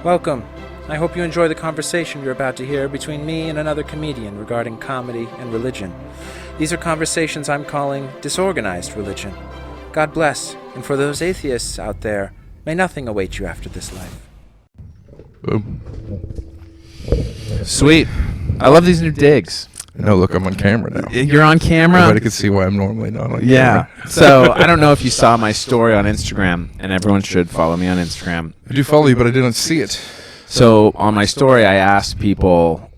Welcome. I hope you enjoy the conversation you're about to hear between me and another comedian regarding comedy and religion. These are conversations I'm calling Disorganized Religion. God bless, and for those atheists out there, may nothing await you after this life. Boom. Sweet. I love these new digs. No, look, I'm on camera now. You're on camera? Everybody can see why I'm normally not on Yeah. camera. So, I don't know if you saw my story on Instagram, and everyone should follow me on Instagram. I do follow you, but I didn't see it. So, on my story, I asked people,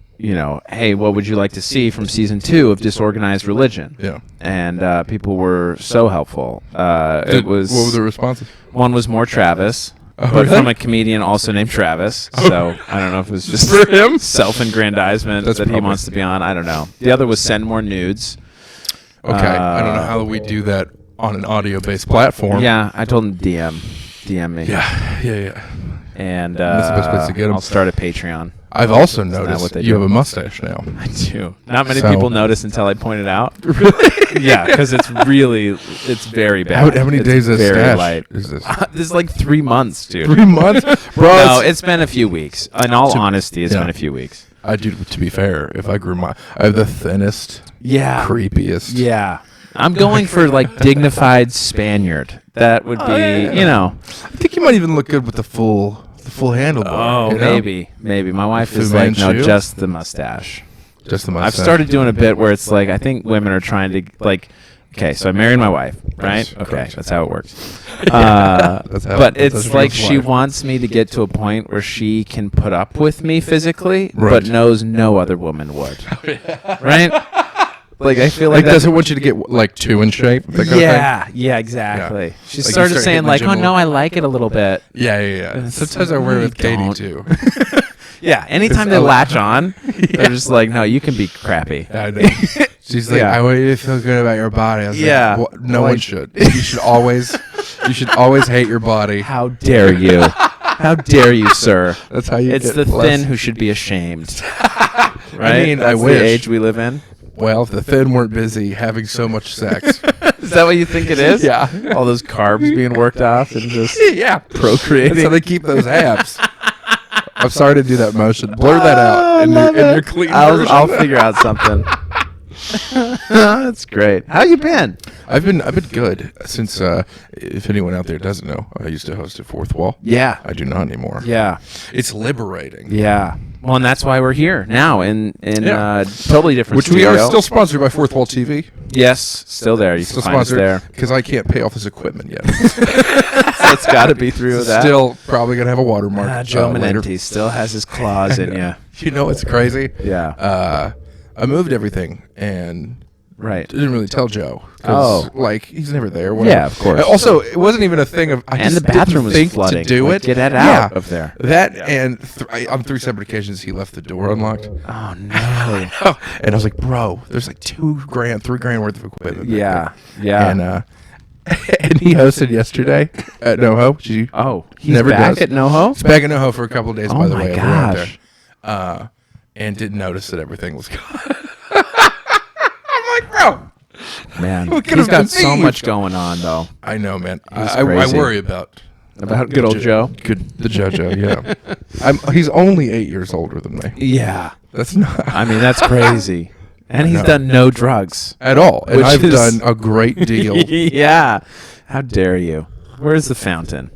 hey, what would you like to see from season 2 of Disorganized Religion? Yeah. And people were so helpful. What were the responses? One was more Travis. Oh, but really? from a comedian also named Travis. So I don't know if it was just For him? self-aggrandizement that he wants to be on. I don't know. The other was send more nudes. Okay. I don't know how we do that on an audio-based platform. Yeah, I told him DM me. Yeah. And That's the best place to get 'em. I'll start a Patreon. I've also Isn't that what noticed they you do? have a mustache now. I do. Not many So- people notice until I point it out. Really? Yeah, because it's very bad. How many It's days is very stash light. is this? This is like 3 months, dude. 3 months? Bro, No, it's been a few weeks. In all honesty, it's been a few weeks. I do, to be fair, if I grew I have the thinnest, Yeah. creepiest. Yeah. I'm going for like dignified Spaniard. That would be, I think you might even look good with the full handlebar. Oh, you know? maybe. My wife Fu is like, no, Manchu? just the mustache. Just the mustache. I've started doing a bit where it's like, I think women are trying to like, okay, so I married my wife, right? Yes, Okay, correct. that's how it works. That's how- But that's it's how like she she life. wants me to get to a point where she can put up with me physically, Right. but knows no other woman would. Right? Like, I feel like Like, that's doesn't want you to get like too in shape. That kind of yeah, exactly. Yeah. She Like, you started start saying hitting the like, gym "Oh a no, little- I like it a little bit." thing. Yeah. Sometimes I wear it with Really Katie don't. too. Yeah, anytime they latch on, they're just like, "No, you can be crappy." I know. She's like, Yeah. I want you to feel good about your body. I was Yeah. like, no one Like- should. You should always hate your body. How dare you? How dare you, sir? That's how you It's get the less- thin who should be ashamed. Right? mean, I That's wish. the age we live in. Well, if the thin weren't busy having so much sex. Is that what you think it is? Yeah. All those carbs being worked off and just Yeah. procreating. That's how they keep those abs. I'm sorry to do that motion. Blur that out in your clean version. I'll figure out something. That's great. How you been? I've been good since. If anyone out there doesn't know, I used to host at Fourth Wall. Yeah. I do not anymore. Yeah. It's liberating. Yeah. Well, and that's why we're here now in Yeah. totally different Which we studio. are still sponsored by Fourth Wall TV. Yes, still there. You Still can find us there. because I can't pay off this equipment yet. So it's got to be through that. Still probably gonna have a watermark. Joe later. Menenti still has his claws in you. You know what's crazy? Yeah. I moved everything and Right. didn't really tell Joe. 'Cause, Oh. like he's never there. Whatever. Yeah, of course. Also, it wasn't even a thing of. I And just the bathroom didn't was think flooding. to do Like, it. get it out of there. That and on 3 separate occasions he left the door unlocked. Oh no. And I was like, bro, there's like $2,000, $3,000 worth of equipment. back Yeah. there." Yeah. And and he hosted yesterday at NoHo. Which he Oh, he's never back does. at NoHo? It's back at NoHo for a couple of days, Oh by the my way. if we weren't gosh. there. And didn't notice that everything was gone. I'm like, bro. Man, What could he's have got been so me? much going on though. I know, man. He's I crazy. worry about Good old Joe. the JoJo. Yeah, he's only 8 years older than me. Yeah. That's not I mean, that's crazy. And he's know. done no drugs. at all. And Which I've is- done a great deal. Yeah. How dare you? Where's the fountain?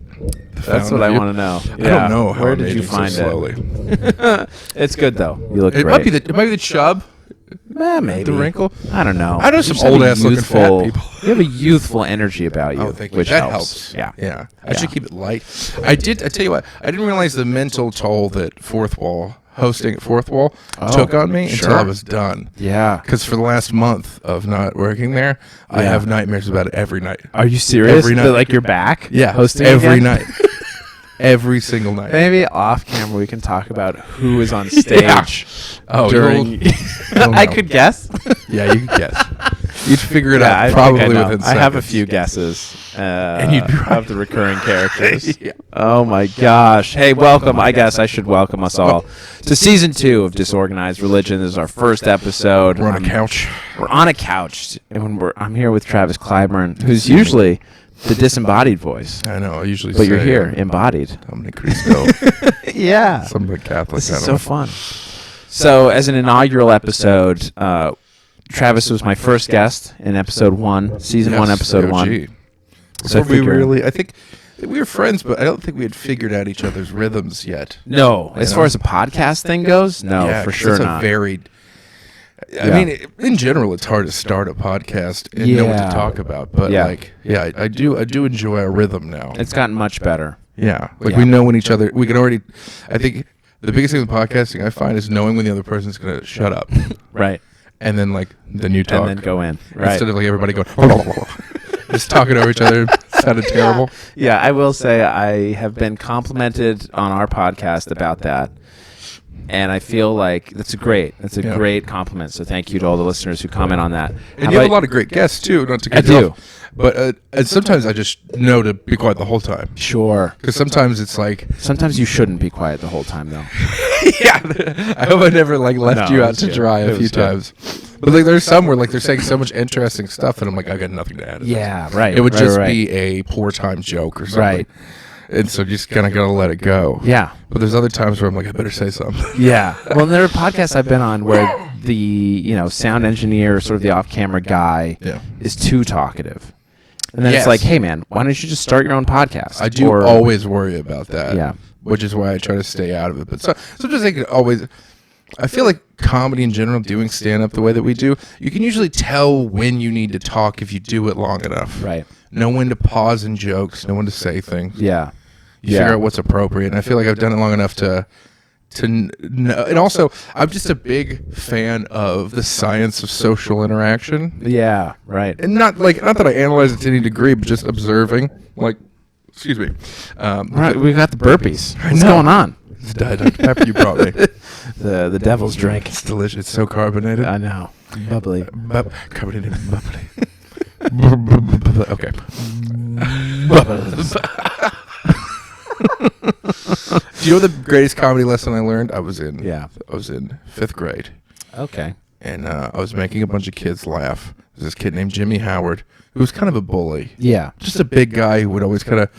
That's what I want to know. I don't know how Where I'm did you aging so find slowly. it? It's good though. You look It great. might be the chub. Maybe The wrinkle. I don't know. I know You some just have a old-ass looking fat youthful- people. You have a youthful energy about you, Oh, thank you. which That helps. helps. Yeah. I should keep it light. I tell you what. I didn't realize the mental toll that hosting at Fourth Wall took on me until I was done. Yeah. Because for the last month of not working there, I Yeah. have nightmares about it every night. Are you serious? Every night. That, like you're back? Yeah, Hosting every again? night. Every single night. Maybe off camera we can talk about who is on stage Oh, during. you'll I know. could guess. Yeah, you can guess. You'd figure it Yeah, out I think probably I know. within I have a seconds. few guesses And you'd be right. of the recurring characters. Yeah. Oh my gosh. Hey, welcome. I guess I should welcome us all to season 2 of Disorganized Religion. This is our first episode. We're on a couch. We're on a couch. And I'm here with Travis Clyburn, who's usually the disembodied voice. I know. I usually But say, you're here, embodied. Dominic Cristo. Yeah. Something Catholic. This is so fun. So, as an inaugural episode, Travis was my first guest in episode 1, season 1, episode 1. So I think we were friends, but I don't think we had figured out each other's rhythms yet. No, as far as a podcast thing goes, no, Yeah, for sure it's not. a varied. I mean, in general, it's hard to start a podcast and know what to talk about. But I do enjoy our rhythm now. It's gotten much better. Yeah, we know when each other. We can already. I think the biggest thing with podcasting I find is knowing when the other person's gonna shut up. Right. And then then you talk. And then go in. Right. Instead of everybody going just talking over each other. Sounded terrible. Yeah, I will say I have been complimented on our podcast about that. And I feel like that's a great compliment. So thank you to all the listeners who comment on that. And you have a lot of great guests too. Not to cut you off, but and sometimes I just know to be quiet the whole time. Sure. Because sometimes it's like sometimes you shouldn't be quiet the whole time though. Yeah. I hope I never left you out to dry a few times. But there's some where they're saying so much interesting stuff that I'm like I got nothing to add. Yeah. Right. It would just be a poor time joke or something. Right. And so you just kind of got to let it go. Yeah. But there's other times where I'm like, I better say something. Yeah. Well, there are podcasts I've been on where the sound engineer, sort of the off-camera guy, is too talkative. And then it's like, hey, man, why don't you just start your own podcast? I do always worry about that. Yeah. Which is why I try to stay out of it. But sometimes I can always... I feel like comedy in general, doing stand-up the way that we do, you can usually tell when you need to talk if you do it long enough. Right. Know when to pause in jokes, know when to say things. Yeah. You figure out what's appropriate. And I feel like I've done it long enough to know. And also, I'm just a big fan of the science of social interaction. Yeah, right. And not that I analyze it to any degree, but just observing. Excuse me. Right, we got the burpees. What's going on? It's Diet Dr. Pepper you brought me. The devil's drink. It's delicious. It's so carbonated. I know. Bubbly. Carbonated bubbly. Okay. Do you know the greatest comedy lesson I learned? I was in 5th grade. Okay. And I was making a bunch of kids laugh. There's this kid named Jimmy Howard who was kind of a bully. Yeah. Just a big guy who would always kind of...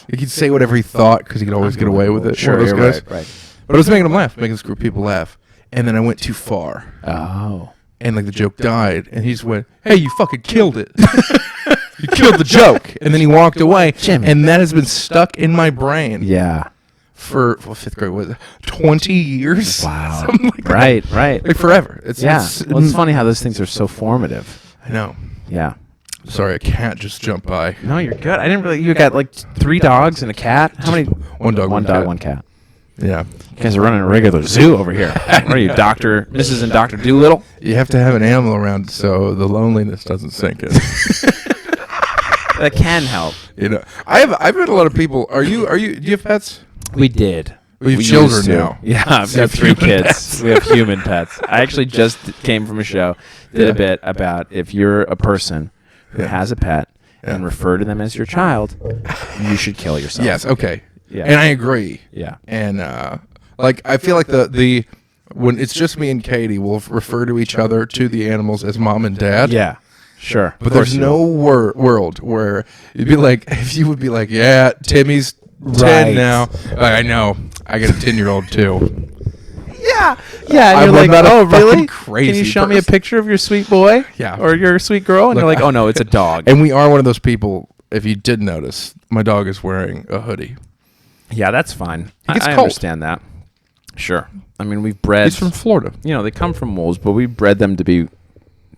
he'd say whatever he thought because he could always get away with it. Sure, those guys. Right. But I was making them laugh, making this group of people laugh. And then I went too far. Oh. And the joke died. And he just went, hey, you fucking killed it. You killed the joke. And then he walked away. Jimmy. And that has been stuck in my brain. Yeah. For 5th grade, was it 20 years? Wow. Right. Like forever. It's funny how those things are so formative. I know. Yeah. Sorry, a cat just jumped by. No, you're good. I didn't really. You got 3 dogs and a cat. How many? One dog, one cat. Yeah. You guys are running a regular zoo over here. What are you, Mrs. and Dr. Doolittle? You have to have an animal around so the loneliness doesn't sink in. That can help. I've met a lot of people. Do you have pets? We did. We have children now. Yeah, I've got 3 kids. We have human pets. I actually just came from a show, did a bit about if you're a person who has a pet and refer to them as your child, you should kill yourself. Yes, okay. Yeah. And I agree. Yeah. And I feel like the when it's just me and Katie, we'll refer to each other, to the animals, as mom and dad. Yeah. Sure. But there's no world where you'd be like, if you would be like, yeah, Timmy's 10 now. I know. I got a 10-year-old too. Yeah. Yeah. And you're like, oh, really? Crazy. Can you show me a picture of your sweet boy? Yeah. Or your sweet girl? And you're like, oh, no, it's a dog. And we are one of those people, if you did notice, my dog is wearing a hoodie. Yeah, that's fine. It gets I cold. understand that. Sure. I mean, we've bred... He's from Florida. They come from wolves, but we bred them to be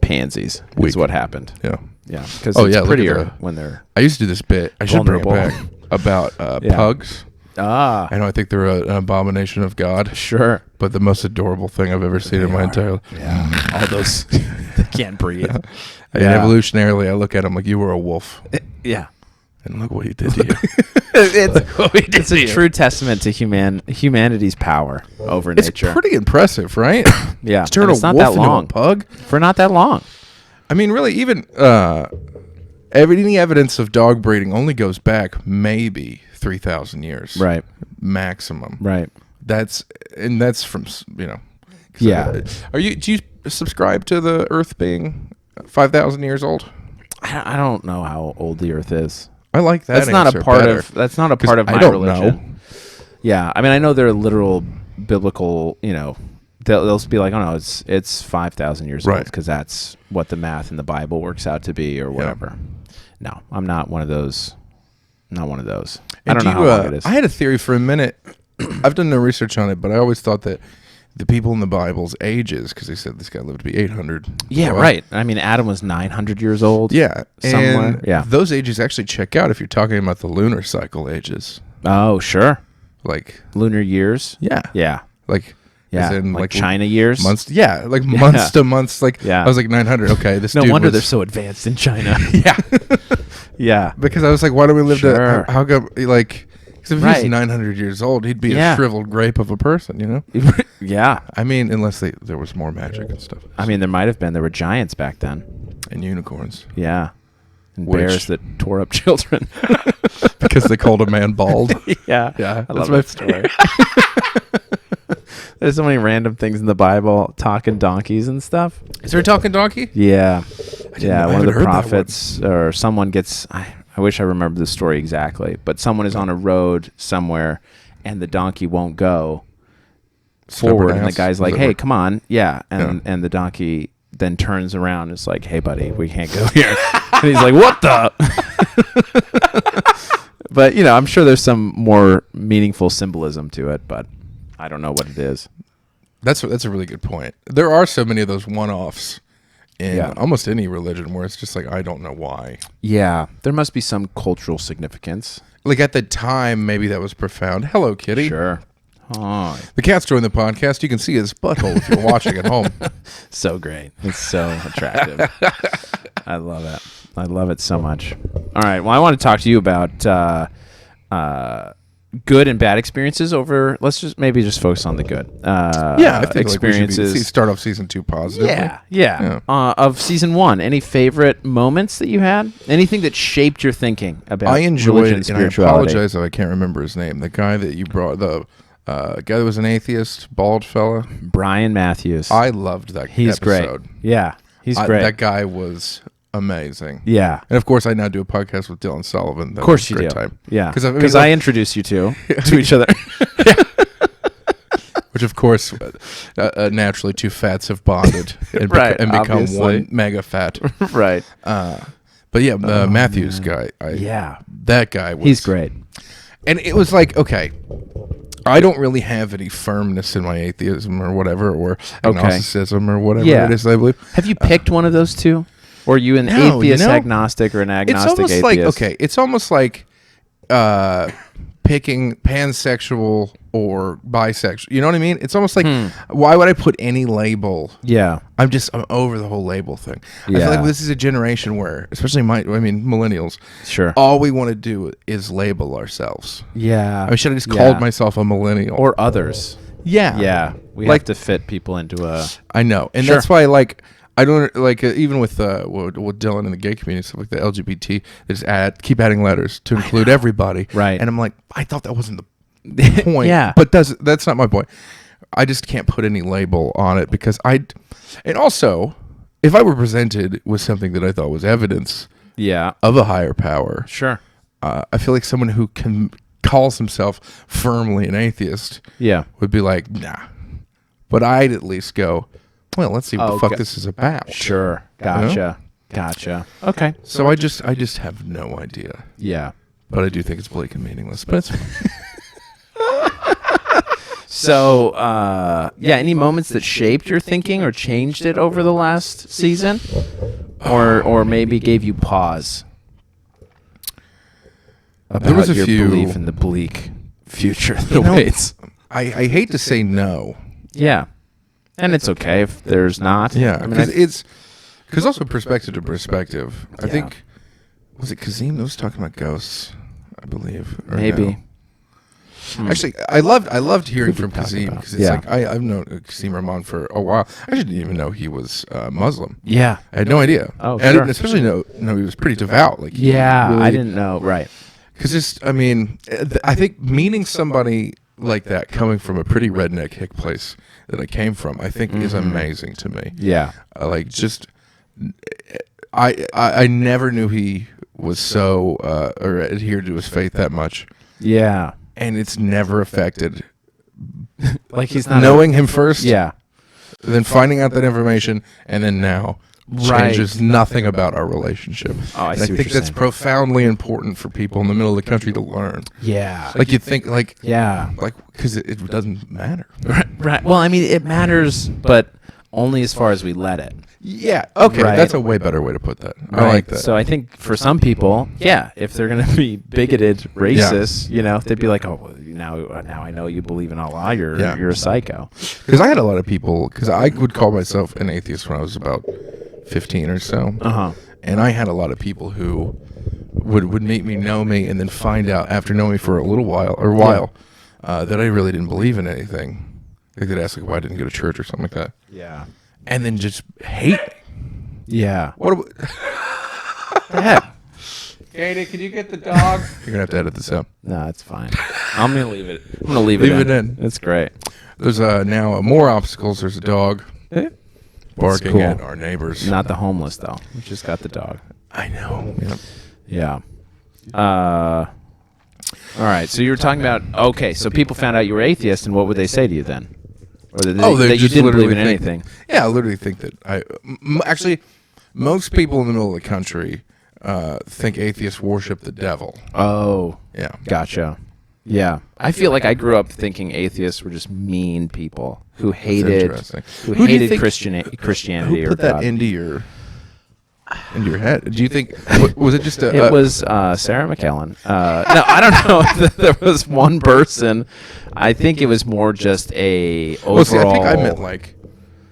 pansies. Is what happened. Yeah. Yeah. Because it's prettier when they're I used to do this bit. I should bring it back. About pugs. Ah. I know. I think they're an abomination of God. Sure. But the most adorable thing I've ever seen in my entire life. Yeah. All those... they can't breathe. And evolutionarily, I look at them like you were a wolf. Yeah. And look what he did to you. It's a true testament to humanity's power over nature. It's pretty impressive, right? Yeah. To turn a wolf into a pug. For not that long. I mean, really, even any evidence of dog breeding only goes back maybe 3,000 years. Right. Maximum. Right. That's from, Yeah. Do you subscribe to the Earth being 5,000 years old? I don't know how old the Earth is. I like that. That's not a answer part better. of. That's not a part of my I don't religion. know. Yeah, I mean, I know they're literal biblical. They'll be like, oh no, it's 5,000 years old Right. because that's what the math in the Bible works out to be, or whatever. No, I'm not one of those. Not one of those. I don't know how long it is. I had a theory for a minute. I've done no research on it, but I always thought that the people in the Bible's ages, because they said this guy lived to be 800. Yeah, Well, right. I mean, Adam was 900 years old. Yeah, Somewhere. and Yeah. those ages actually check out if you're talking about the lunar cycle ages. Oh, sure. Like, Lunar years. yeah, Yeah. like, Yeah. as in, Like China years. months. Yeah, like months to months. Like, Yeah. I was like 900. Okay, this. No dude wonder was, they're so advanced in China. Yeah, Yeah. because I was like, why don't we live Sure. to? How come? Like, because if he Right. was 900 years old, he'd be Yeah. a shriveled grape of a person. You know. Yeah. I mean, unless there was more magic and stuff. I mean, there might have been. There were giants back then. And unicorns. Yeah. And Which- bears that tore up children. Because they called a man bald. Yeah. Yeah, I that's love my that story. There's so many random things in the Bible, talking donkeys and stuff. Is there a talking donkey? Yeah. I Yeah. One of haven't the heard that one. prophets or someone gets, I wish I remember the story exactly, but someone is on a road somewhere and the donkey won't go forward. And the ass. guy's Does like, it hey, work? come on. Yeah. And the donkey then turns around and is like, hey, buddy, we can't go here. And he's like, what the? But, I'm sure there's some more meaningful symbolism to it, but I don't know what it is. That's a really good point. There are so many of those one-offs in Yeah. almost any religion where it's just like, I don't know why. Yeah. There must be some cultural significance. Like at the time, maybe that was profound. Hello, kitty. Sure. Oh, The cat's joined the podcast. You can see his butthole if you're watching at home. so great. It's so attractive. I love it. I love it so much. All right. Well, I want to talk to you about good and bad experiences over. Let's just focus on the good. Yeah, I think experiences. like we should start off season 2 positively. Yeah. Of season 1, any favorite moments that you had? Anything that shaped your thinking about I enjoyed, religion and and I spirituality? apologize if I can't remember his name. The guy that you brought, the guy that was an atheist, bald fella. Brian Matthews. I loved that He's episode. great. Yeah, he's great. That guy was amazing. Yeah. And of course, I now do a podcast with Dylan Sullivan. Of course you great do. Time. Yeah. 'Cause I mean, Because like- I introduced you to each other. Which, of course, naturally, two fats have bonded and, Right, and become obviously. one mega fat. Right. But yeah, Matthews guy. Yeah. That guy was. He's great. And it was like, okay, I don't really have any firmness in my atheism or whatever, or agnosticism or whatever Yeah. it is I believe. Have you picked one of those two? Or are you an No, atheist you know, agnostic or an It's agnostic almost atheist? like, okay, it's almost like picking pansexual or bisexual. You know what I mean? It's almost like, why would I put any label? Yeah. I'm over the whole label thing. I Yeah. feel like this is a generation where, especially millennials, Sure. all we want to do is label ourselves. Yeah. I mean, should have just Yeah. called myself a millennial. Or others. yeah. Yeah. We Like- have to fit people into a... I know. And Sure. that's why, like, I don't, like, even with Dylan in the gay community, stuff like the LGBT, they just keep adding letters to include everybody. Right. And I'm like, I thought that wasn't the point. Yeah. But that's not my point. I just can't put any label on it because and also, if I were presented with something that I thought was evidence Yeah. of a higher power, Sure. I feel like someone who calls himself firmly an atheist Yeah. would be like, nah. But I'd at least go, well, let's see what the fuck Okay. this is about. Sure. Gotcha. Gotcha. Okay. So I just have no idea. Yeah. But I do think it's bleak and meaningless. But it's So, any moments that shaped your thinking or changed it over the last season? Or maybe gave you pause about There was a your few- belief in the bleak future that You know, awaits. I hate to say no. Yeah. And it's okay if there's not. Yeah, I mean, because also perspective to perspective. I Yeah. think was it Kazim that was talking about ghosts? I believe or maybe. no? Actually, I loved hearing Who from did we talk Kazim about? because it's Yeah. like I've known Kazim Rahman for a while. I didn't even know he was Muslim. Yeah. I had no idea. Oh, and I sure. didn't especially know he was pretty devout. Like he Yeah. really- I didn't know. Right. Because I think meeting somebody like that coming from a pretty redneck hick place that I came from, I think is amazing to me. Yeah. Like just, I never knew he was so or adhered to his faith that much, Yeah. and it's never affected. Like he's not Knowing him first, Yeah. then finding out that information, and then now changes nothing about our relationship. Oh, I And see I what think you're that's saying. profoundly important for people in the middle of the country to learn. Yeah. Like you'd think, like Yeah. because it doesn't matter. Right. Well, I mean, it matters, but only as far as we let it. Yeah. Okay. Right. That's a way better way to put that. I Right. like that. So I think for some people, yeah, if they're going to be bigoted, racist, they'd be like, oh, well, now I know you believe in Allah. You're a psycho. Because I had a lot of people. Because I would call myself an atheist when I was about 15 or so. And I had a lot of people who would make me know me and then find out after knowing me for a little while that I really didn't believe in anything. Like they'd ask why I didn't go to church or something like that. Yeah. And then just hate me. Yeah. What? The heck? Katie, can you get the dog? You're gonna have to edit this out. No, it's fine. I'm gonna leave it. I'm gonna leave Leave it it in. It's great. There's now more obstacles. There's a dog barking cool. at our neighbors. Not the homeless though. We just got the dog. I know. Yep. Yeah. All right. So you were talking about so people found out you were atheist, and what would they say to you then? Or that, They that you just didn't literally believe in think- anything? Yeah, I literally think that actually, most people in the middle of the country think atheists worship the devil. Oh, Yeah. gotcha. Yeah, I feel like I grew up thinking atheists were just mean people who hated interesting. who Who do you hated think- Christianity Who or put that God. into your head? Do you think was it just a? It was Sarah McKellen. No, I don't know if there was one person. I think it was more just a overall. Well, see, I think I meant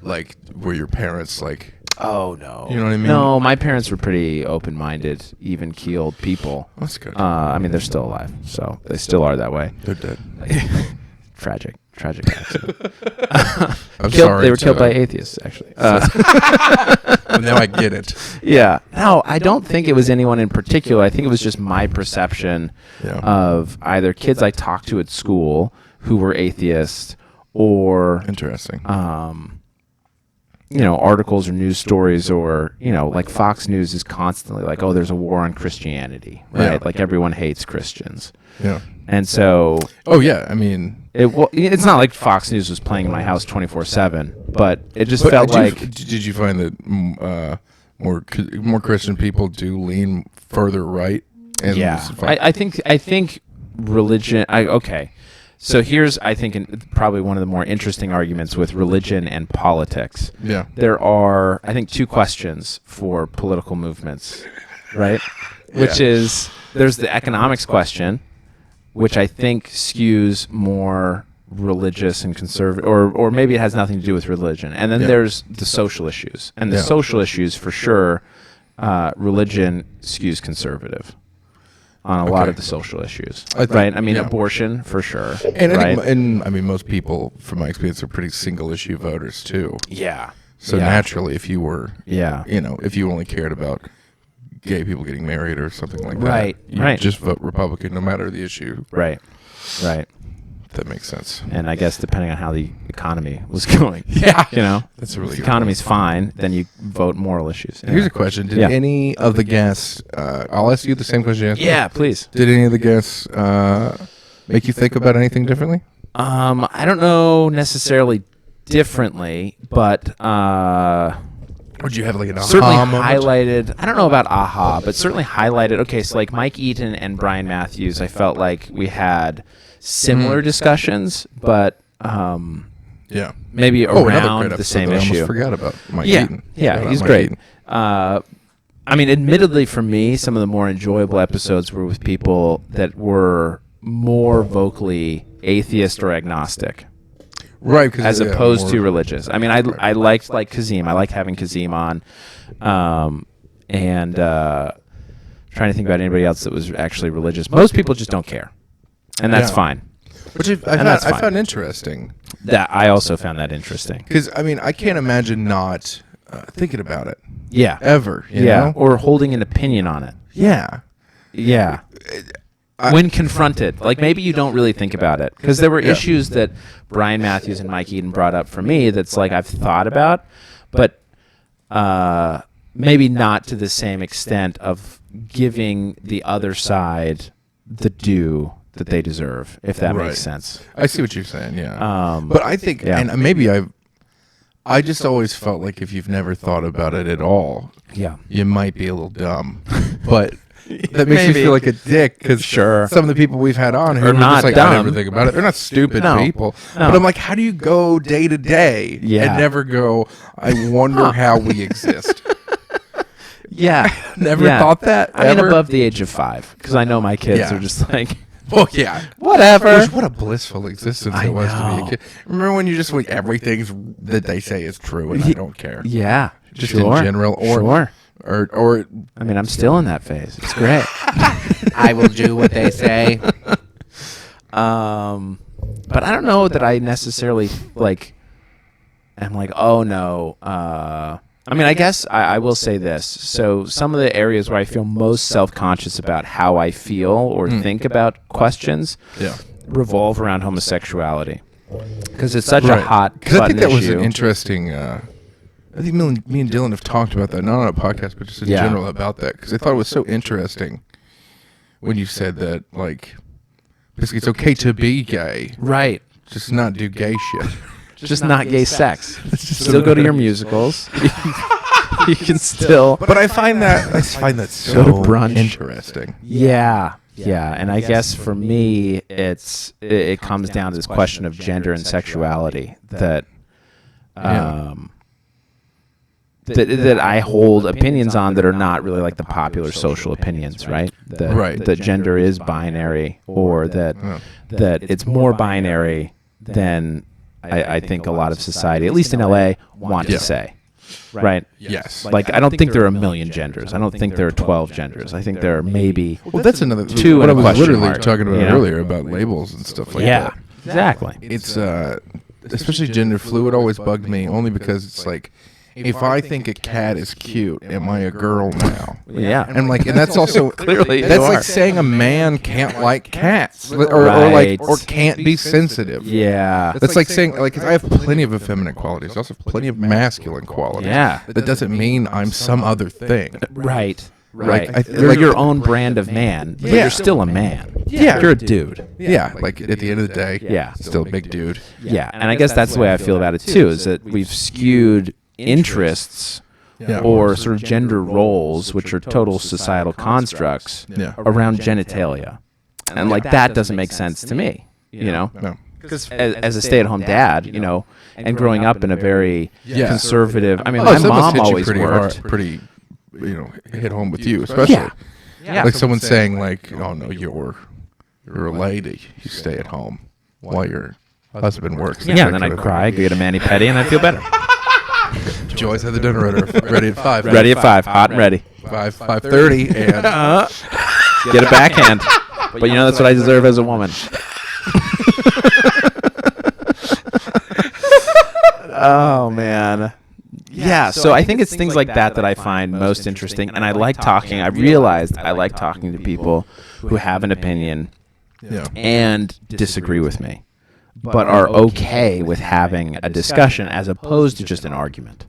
like were your parents like? Oh no. You know what I mean? No, my parents were pretty open-minded, even-keeled people. That's good. I mean, they're still alive, so they still are that way. They're dead. Tragic accident. I'm sorry. They were killed by atheists, actually. Now I get it. Yeah. No, I don't think it was anyone in particular. I think it was just my perception Yeah. of either kids I talked to at school who were atheists or Interesting. articles or news stories or, like Fox News is constantly like, oh, there's a war on Christianity, right? Yeah. Like everyone hates Christians. Yeah. And so Oh yeah. I mean, it's not like Fox News was playing in my house 24/7, but it just but felt like did you find that more Christian people do lean further right? And I think religion. So here's, I think, probably one of the more interesting arguments with religion and politics. Yeah. There are, I think, two questions for political movements, right? Which is, there's the economics question, which I think skews more religious and conservative, or maybe it has nothing to do with religion. And then there's the social issues. And the social issues, for sure, religion skews conservative on a lot of the social issues, right? I mean, abortion for sure, And right? I mean, most people, from my experience, are pretty single issue voters too. Yeah. So naturally, if you were, Yeah. if you only cared about gay people getting married or something like Right, that, you right. just vote Republican no matter the issue. Right. That makes sense. And I guess depending on how the economy was going, Yeah. That's a really if good the economy's fine, then you vote moral issues. Here's a question: Did any of the guests? I'll ask you the same question you asked me. Yeah, please. Did any of the guests make you think about anything differently? I don't know necessarily differently, but Or did you have like an certainly aha moment? highlighted. I don't know about aha, but certainly highlighted. Okay, so like Mike Eaton and Brian Matthews, I felt like we had similar discussions, but Yeah. maybe another around great the episode same that I issue. almost forgot about Mike Yeah, Eaton. yeah, Forgot he's about Mike great. Eaton. I mean, admittedly, for me, some of the more enjoyable episodes were with people that were more vocally atheist or agnostic, Right, as opposed to religious. I mean, I liked like Kazim. I liked having Kazim on, and trying to think about anybody else that was actually religious. Most people just don't care, and that's fine. Which I found interesting. That I also found that interesting. Because, I mean, I can't imagine not thinking about it. Yeah. Ever. You know? Or holding an opinion on it. Yeah. Yeah. When confronted, like maybe you don't really think about it, because there were issues that Brian Matthews and Mike Eaton brought up for me that's like I've thought about, but maybe not to the same extent of giving the other side the due that they deserve, if that makes sense. I see what you're saying, yeah. But I think, and maybe I just always felt like if you've never thought about it at all, you might be a little dumb. But that makes me feel like a dick, because some of the people we've had on who are not just like, dumb. I never think about it. They're not stupid people. No. But I'm like, how do you go day to day and never go, I wonder how we exist? Never thought that. I mean, above the age of 5, because I know my kids are just like, well, yeah. Whatever. What a blissful existence it was to be a kid. Remember when you just like everything's that they say is true and I don't care. Yeah. Just in general. Or I mean, I'm still in that phase. It's great. I will do what they say. But I don't know that I necessarily like. I'm like, oh no. I mean, I guess I will say this. So some of the areas where I feel most self-conscious about how I feel or think about questions revolve around homosexuality, because it's such a hot button issue. I think that was an interesting. I think me and Dylan have talked about that, not on a podcast, but just in general about that, because I thought it was so interesting when you said that, like, basically it's okay to be gay, right? Just not do gay shit. Just not gay sex. Still go to your musicals. You can still. But I find that so interesting. Yeah. And I guess for me, it comes down to this question of gender and sexuality that that I hold opinions on that are not really like the popular social opinions, right? That gender is binary, or that it's more binary than I think a lot of society, at least in LA, want to say. Right? Yes. Like, I don't think there are a million genders. I don't think there are 12 genders. I think there are maybe that's another 2 what and I a was question literally mark, talking about earlier about labels and stuff like that. Yeah, exactly. It's especially gender fluid always bugged me, only because it's like, if I think a cat is cute, am I a girl now? Yeah. And that's also Clearly that's you like are. saying a man can't like cats or can't be sensitive. Yeah. That's like saying, like, I have plenty of effeminate qualities. I also have plenty of masculine qualities. Yeah. That doesn't mean I'm some other thing. Right. Like, You're your own brand of man, but you're still a man. Yeah. You're a dude. Yeah. Like, at the end of the day, still a big dude. Yeah. And I guess that's the way I feel about it, too, is that we've skewed interests or sort of gender roles, which are total societal constructs, around genitalia. And, like, that doesn't make sense to me, you know? No. Because as a stay-at-home dad, you know, and growing up in a very conservative... I mean, Oh, my so it must mom hit you always pretty worked. hard, pretty, hit home with you, especially. Yeah. Like someone saying, like, oh, no, you're a lady. You stay at home while your husband works. Yeah, and then I'd cry, get a mani-pedi, and I'd feel better. Joyce had the dinner ready at 5. Ready at 5, hot and ready. 5:30, and Get a backhand. But you know that's what I deserve as a woman. Oh, man. Yeah, so I think it's things like that that I find most interesting. And I realized I like talking to people who have an opinion and disagree with me, but are okay with having a discussion as opposed to just an argument.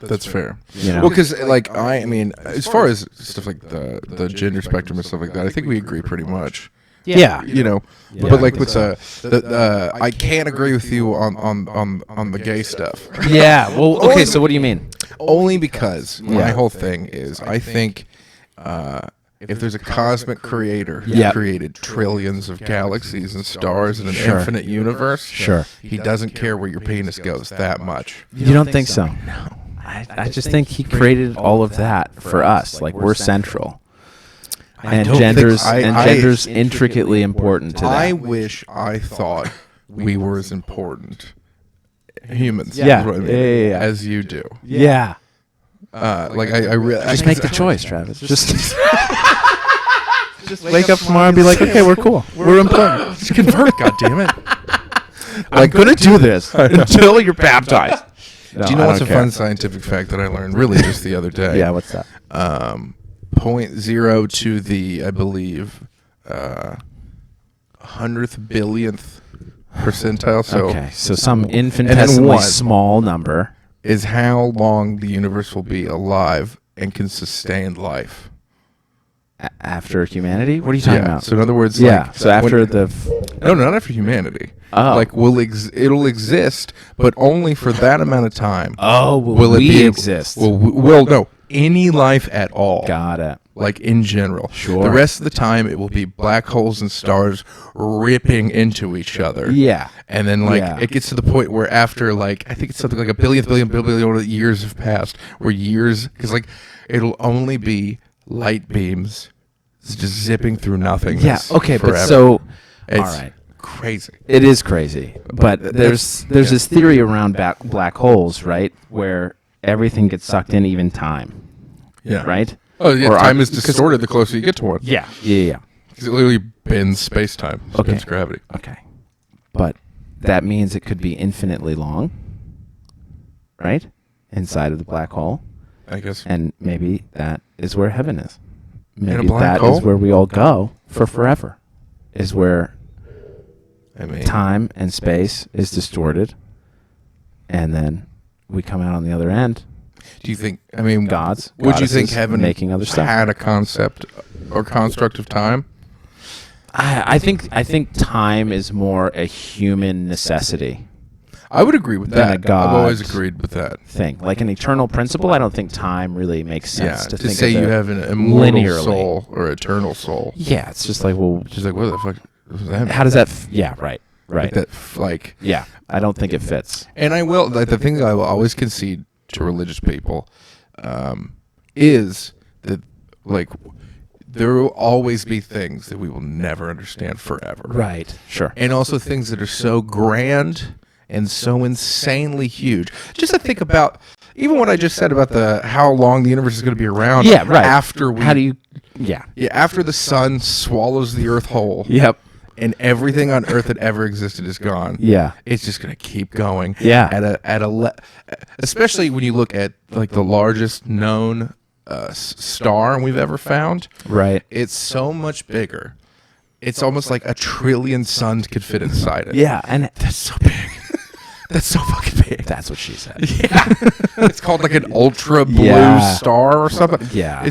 That's fair. You know? Well, because, like, I mean, as far as stuff like the gender spectrum and stuff like that, I think we agree pretty much. Yeah. You know, but like with I can't agree with you on the gay stuff. Yeah. Well, okay. So what do you mean? Only because my whole thing is, I think if there's a cosmic creator who created trillions of galaxies and stars in an infinite universe, he doesn't care where your penis goes that much. You don't think so? No. I just think he created all of that for us. Like, we're central. And gender's intricately important to that. I wish I thought we were as important humans as you do. Yeah. Like I really Just make the choice, Travis. Just wake up tomorrow and be like, okay, we're cool. We're important. Just convert, goddammit. I'm going to do this until you're baptized. No, do you know what's a fun scientific fact that I learned really just the other day? Yeah, what's that? 0.0 to the, I believe, 100th billionth percentile. So some infinitesimally small number is how long the universe will be alive and can sustain life. After humanity? What are you talking about? So in other words, yeah. like, So after no, not after humanity. Oh. Like it'll exist, but only for that amount of time. Oh, will we exist? Well, no, any life at all. Got it. Like in general. Sure. The rest of the time, it will be black holes and stars ripping into each other. Yeah. And then, it gets to the point where after, I think it's something like a billion years have passed, because, it'll only be light beams just zipping through nothingness. Yeah, okay, forever. but so, it's all right. crazy. It is crazy. But there's this theory around black holes, right, where everything gets sucked in, even time. Yeah. Right? Oh, yeah, Or time is distorted the closer you get to one. Yeah. Because it literally bends space-time, bends gravity. Okay. But that means it could be infinitely long, right, inside of the black hole. I guess. And maybe that is where heaven is. Maybe a black that hole? is where we all go for forever, is where time and space is distorted, and then we come out on the other end. Do you think, Would you think heaven making other stuff had a concept or construct of time? I think time is more a human necessity I would agree with than that. a God I've always agreed with that. thing. Like an eternal principle, I don't think time really makes sense to think say of you it have an immortal linearly. soul or eternal soul. Yeah, it's just like, well, Just like, what the fuck does that mean? how does that? Yeah, right. Yeah. I don't think it fits. And I will, the thing that I will always concede to religious people is that, there will always be things that we will never understand forever. Right. Sure. And also things that are so grand and so insanely huge. Just to think about, even what I just said about how long the universe is going to be around. Yeah, right. After we, How do you? Yeah. after the sun swallows the Earth whole. Yep. And everything on Earth that ever existed is gone. Yeah. It's just going to keep going. Yeah. Especially when you look at the largest known star we've ever found. Right. It's so much bigger. It's almost like 1 trillion suns could fit inside it. Yeah, and That's so big. That's so fucking big. that's what she said. Yeah. It's called an ultra blue Yeah. star or something. Yeah.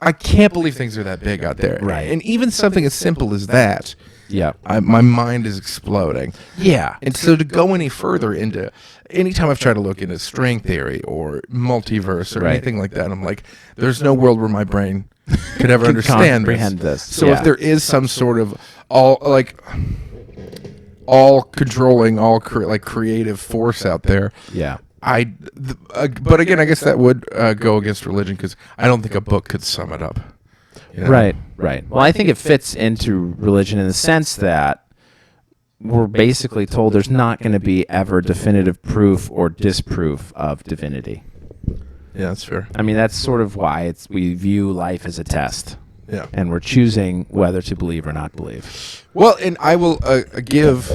I can't believe things are that big out there. Right. And even something as simple as that, Yeah. my mind is exploding. Yeah. And so to go any further into, anytime I've tried to look into string theory or multiverse or Right. anything like that, I'm like, there's no world where my brain could ever understand comprehend this. So Yeah. if there is some sort of all controlling, creative force out there, Yeah. but again, I guess that would go against religion because I don't think a book could sum it up. You know? Right. Well, I think it fits into religion in the sense that we're basically told there's not going to be ever definitive proof or disproof of divinity. Yeah, that's fair. I mean, that's sort of why we view life as a test. Yeah. And we're choosing whether to believe or not believe. Well, and I will give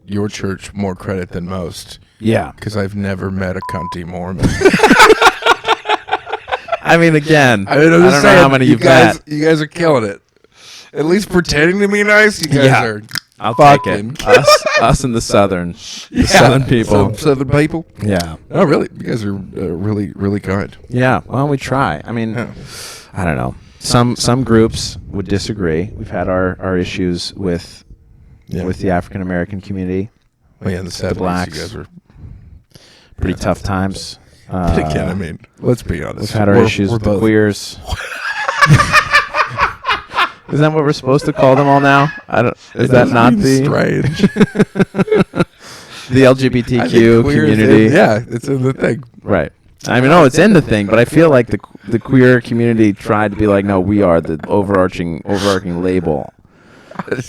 your church more credit than most. Yeah. Because I've never met a cunty Mormon. I mean, again, I don't know saying, how many you've guys, met. You guys are killing it. At least pretending to be nice, you guys are. I'll fucking take it. Us and the southern people. Southern people. Yeah. Oh, really? You guys are really, really kind. Yeah. Well, we try. I mean, I don't know. Some groups would disagree. We've had our issues with the African American community. Well, yeah, in the 70s, blacks. you guys were Pretty tough times. But again, I mean, let's be honest. We've had our issues with the queers. Is that what we're supposed to call them all now? Is that not the strange? the LGBTQ community? It's in the thing. Right. I mean, no, it's in the thing, but I feel like the queer community tried to be like, no, we are the overarching label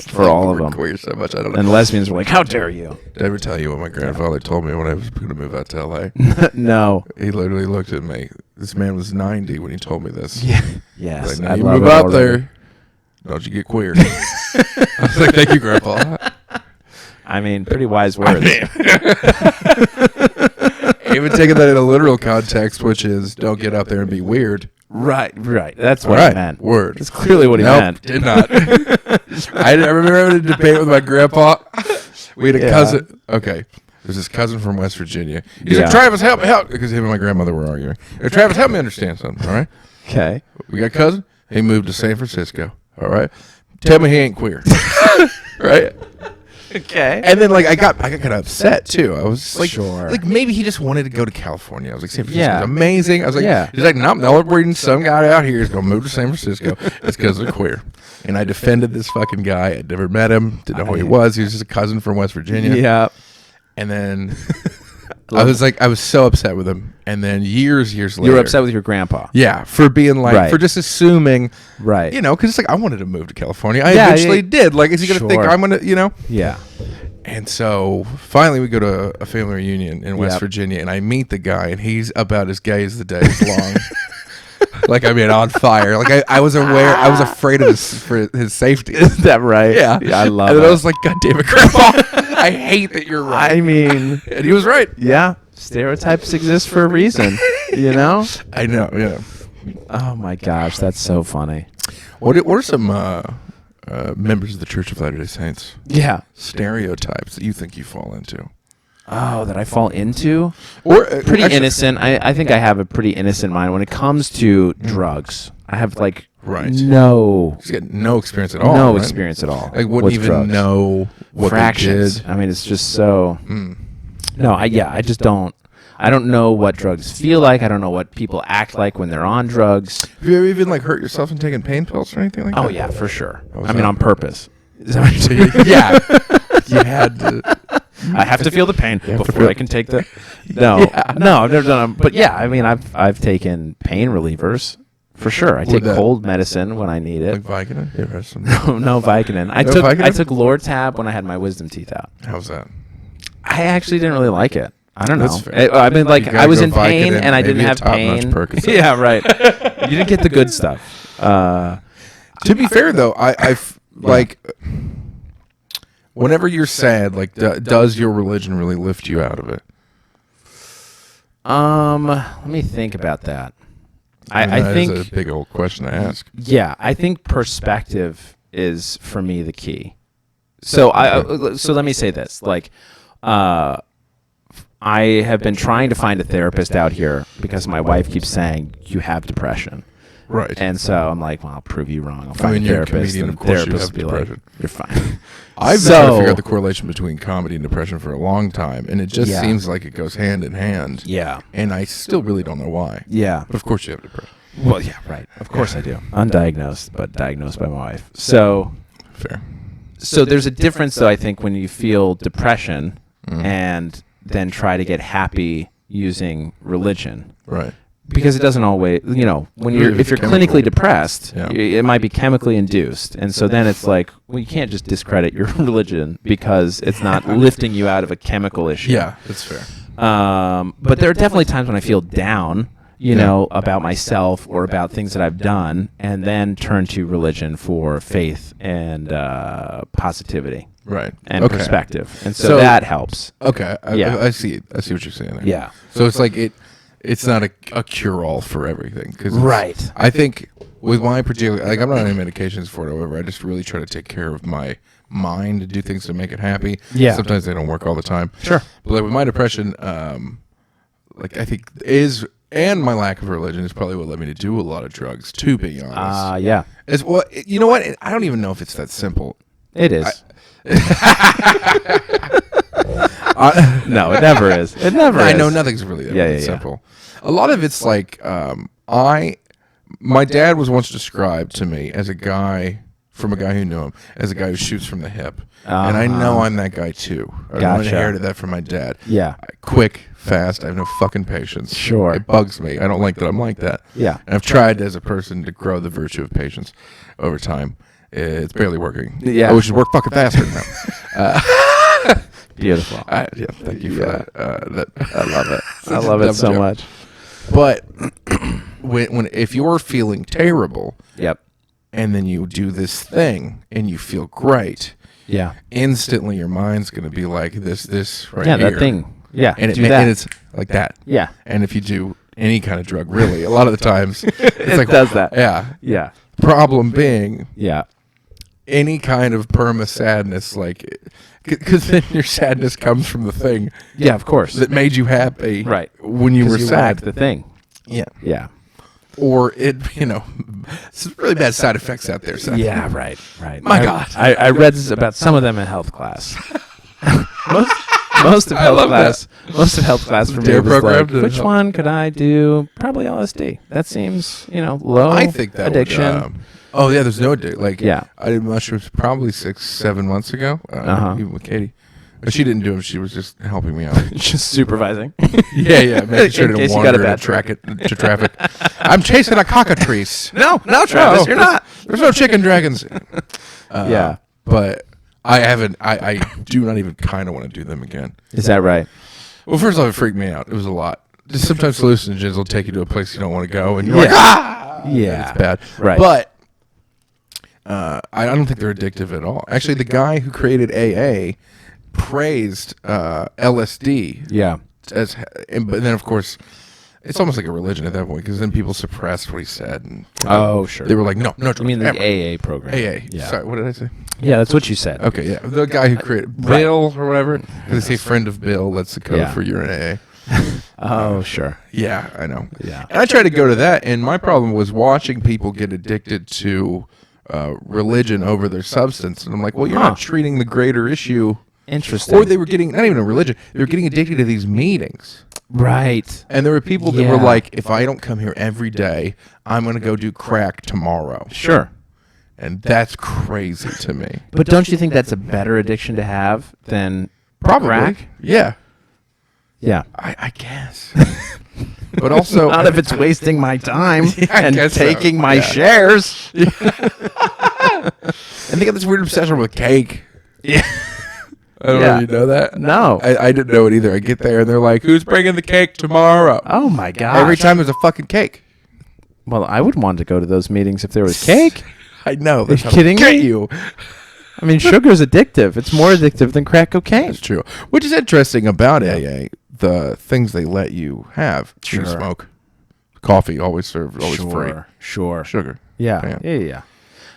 for all of them. Queer so much, I don't know. And lesbians were like, how dare you? Did I ever tell you what my grandfather told me when I was going to move out to L.A.? No. He literally looked at me. This man was 90 when he told me this. Yeah. Yes. Like, now I you love move it out already. there, don't you get queer. I was like, thank you, Grandpa. I mean, pretty wise words. Even taking that in a literal context, which is don't get out there and be weird. Right. That's what I meant. Word. That's clearly what he meant. Did not. I remember having a debate with my grandpa. We had a cousin. Okay. There's this cousin from West Virginia. He's like, Travis, help me. Because him and my grandmother were arguing. Travis, help me understand something, all right? Okay. We got a cousin. He moved to San Francisco. All right. Tell me he ain't queer. Right. Okay. And then I got kind of upset too. I was just like, Sure. like maybe he just wanted to go to California. I was like, San Francisco's Yeah. amazing. I was like, Yeah. he's like, nope, no, we're reading some guy out here is gonna move to San Francisco. It's because they're queer. And I defended this fucking guy. I'd never met him. Didn't know who he was. He was just a cousin from West Virginia. Yeah. And then I was so upset with him. And then years later, You were upset with your grandpa. yeah, for being like, Right. for just assuming, Right. you know, because it's like I wanted to move to California. I Yeah, eventually yeah. did. Like, is he gonna think Sure. I'm gonna, you know? Yeah. And so finally we go to a family reunion in West Yep. Virginia, and I meet the guy, and he's about as gay as the day is long. Like, I mean, on fire. Like, I was aware, I was afraid of for his safety. Is that right? Yeah. I love and it. then I was like, God damn it, Grandpa. I hate that you're right. I mean, And he was right. yeah. Stereotypes exist for a reason, you know? I know, yeah. Oh my gosh, that's so funny. What are some members of the Church of Latter-day Saints Yeah. stereotypes that you think you fall into? Oh, that I fall into? Or Pretty actually- innocent. I think I have a pretty innocent mind when it comes to drugs. I have like Right. no He's got no experience at all. right? experience at all. Like, wouldn't with even drugs. know what Fractions. they did. I mean, it's just so. Mm. No, I just don't. I don't know what drugs feel like. I don't know what people act like when they're on drugs. Have you ever even hurt yourself in taking pain pills or anything like that? Oh yeah, for sure. What was I mean, that? on purpose. Is that what you're saying? Yeah. You had to. I have to feel the pain have to before feel- I can take the. No, no, I've never done them. But yeah, I mean, I've taken pain relievers for sure. I take that- cold medicine when I need Like it. Vicodin? You ever had some? No Vicodin. I No took Vicodin? I took Lortab when I had my wisdom teeth out. How's that? I actually didn't really like it. I don't know. That's fair. I mean, like You gotta I was go in pain Vicodin, and I didn't maybe a have top-notch pain. Percocet. Yeah, right. You didn't get the good stuff. To be fair, though, I've like, whenever you're sad, like, does your religion really lift you out of it? Let me think about that. I That think is a big old question to ask. yeah, I think perspective is for me the key. So so let me say this, like, I have been trying to find a therapist out here because my wife keeps saying you have depression. Right. And so I'm like, well, I'll prove you wrong. I'll find mean, a you're a therapist. comedian, And of course you therapist have will be like, depression. you're fine. I've been trying to So- figure out the correlation between comedy and depression for a long time, and it just Yeah. seems like it goes hand in hand. Yeah. And I still really don't know why. Yeah. But of course you have depression. Well, yeah, right. Of course I do. Undiagnosed, but diagnosed by my wife. So Fair. there's a difference, though, I think, when you feel depression and then try to get happy using religion. Right. Because it doesn't always, you know, when Really, if you're chemical. clinically depressed, Yeah. it might be chemically induced. And so then it's like, well, you can't just discredit your religion because it's not lifting you out of a chemical issue. Yeah, that's fair. But there are definitely times when I feel down, you know, about myself or about things that I've done, and then turn to religion for faith and positivity Right. and Okay. perspective. And So- so that helps. Okay. Yeah. I see. I see what you're saying there. Yeah. So it's like it's not a cure-all for everything. 'Cause it's- Right. I think with my particular, like, I'm not on any medications for it, however, I just really try to take care of my mind and do things to make it happy. Yeah. Sometimes they don't work all the time. Sure. But like with my depression, like I think and my lack of religion is probably what led me to do a lot of drugs, to be honest. Yeah. It's, well, you know what? I don't even know if it's that simple. It is. No, it never is. It never is. I know nothing's really that simple. A lot of it's like my dad was once described to me as a guy from a guy who knew him as a guy who shoots from the hip, and I know I'm that guy too. I Gotcha. inherited that from my dad. Yeah. Quick, fast. I have no fucking patience. Sure. It bugs me. I don't like that I'm like that. Yeah. And I've tried as a person to grow the virtue of patience over time. It's barely working. Yeah. I wish it'd work fucking faster now. Beautiful. Yeah, thank you for that. I love it. I Such a love dumb it so joke. much. But if you're feeling terrible Yep. and then you do this thing and you feel great, Yeah. instantly your mind's going to be like this right Yeah, here. that thing. Yeah. And, do that. and it's like that. yeah. And if you do any kind of drug, really, a lot of the times, it's It like, does that. Yeah. Yeah. Problem being, Yeah. any kind of perma sadness, like, because then your sadness comes from the thing Yeah, of course. that made you happy Right. when you were you sad. lacked the thing. Yeah. Yeah. or it, some really bad side effects out there. So. Yeah, right. My God. I read about some of them in health class. Most of health class. Most of health class for me Dare was program like, which one could I do? Probably LSD. That seems, low I think that addiction. Oh yeah, there's no addiction. Like Yeah. I did mushrooms probably 6-7 months ago. Even with Katie, but she didn't do them. She was just helping me out. Just supervising. yeah, making sure In to case you wander got a bad to traffic. I'm chasing a cockatrice. No, Travis, you're not. There's no chicken dragons. Yeah. But I haven't. I do not even kind of want to do them again. Is that right? Well, first off, it freaked me out. It was a lot. Just sometimes hallucinogens will take you to a place you don't want to go, and you're like, Yeah. it's bad. Right. But I don't think they're addictive at all. Actually, the guy who created AA praised LSD. Yeah. But then, of course, it's almost like a religion at that point, because then people suppressed what he said. And Sure. they were like, no, You mean the ever. AA program? AA. Yeah. Sorry, what did I say? Yeah, that's what you said. Okay, yeah. The guy who created Bill or whatever. They say friend of Bill. That's the code Yeah. for you're in AA. Oh, sure. Yeah, I know. Yeah. And I tried to go to that, and my problem was watching people get addicted to religion over their substance. And I'm like, well, you're not treating the greater issue. Interesting. Or they were getting, not even a religion, they were getting addicted to these meetings. Right. And there were people that Yeah. were like, if I don't come here every day, I'm going to go do crack tomorrow. Sure. And that's crazy to me. But don't you think that's a better addiction to have than Probably. crack? Yeah. Yeah. I guess. But also, Not if it's wasting my time I and guess so. taking my Yeah. shares. and they got this weird obsession with cake. Yeah. I don't know if you know that. No. I didn't know it either. I get there and they're like, who's bringing the cake tomorrow? Oh my god. Every time there's a fucking cake. Well, I would want to go to those meetings if there was cake. I know. Are you That's how kidding they me? get you. I mean, sugar's addictive. It's more addictive than crack cocaine. That's true. Which is interesting about AA, the things they let you have. You can Sure. smoke. Coffee, always served, always free. Sure. Sugar. Yeah. Yeah.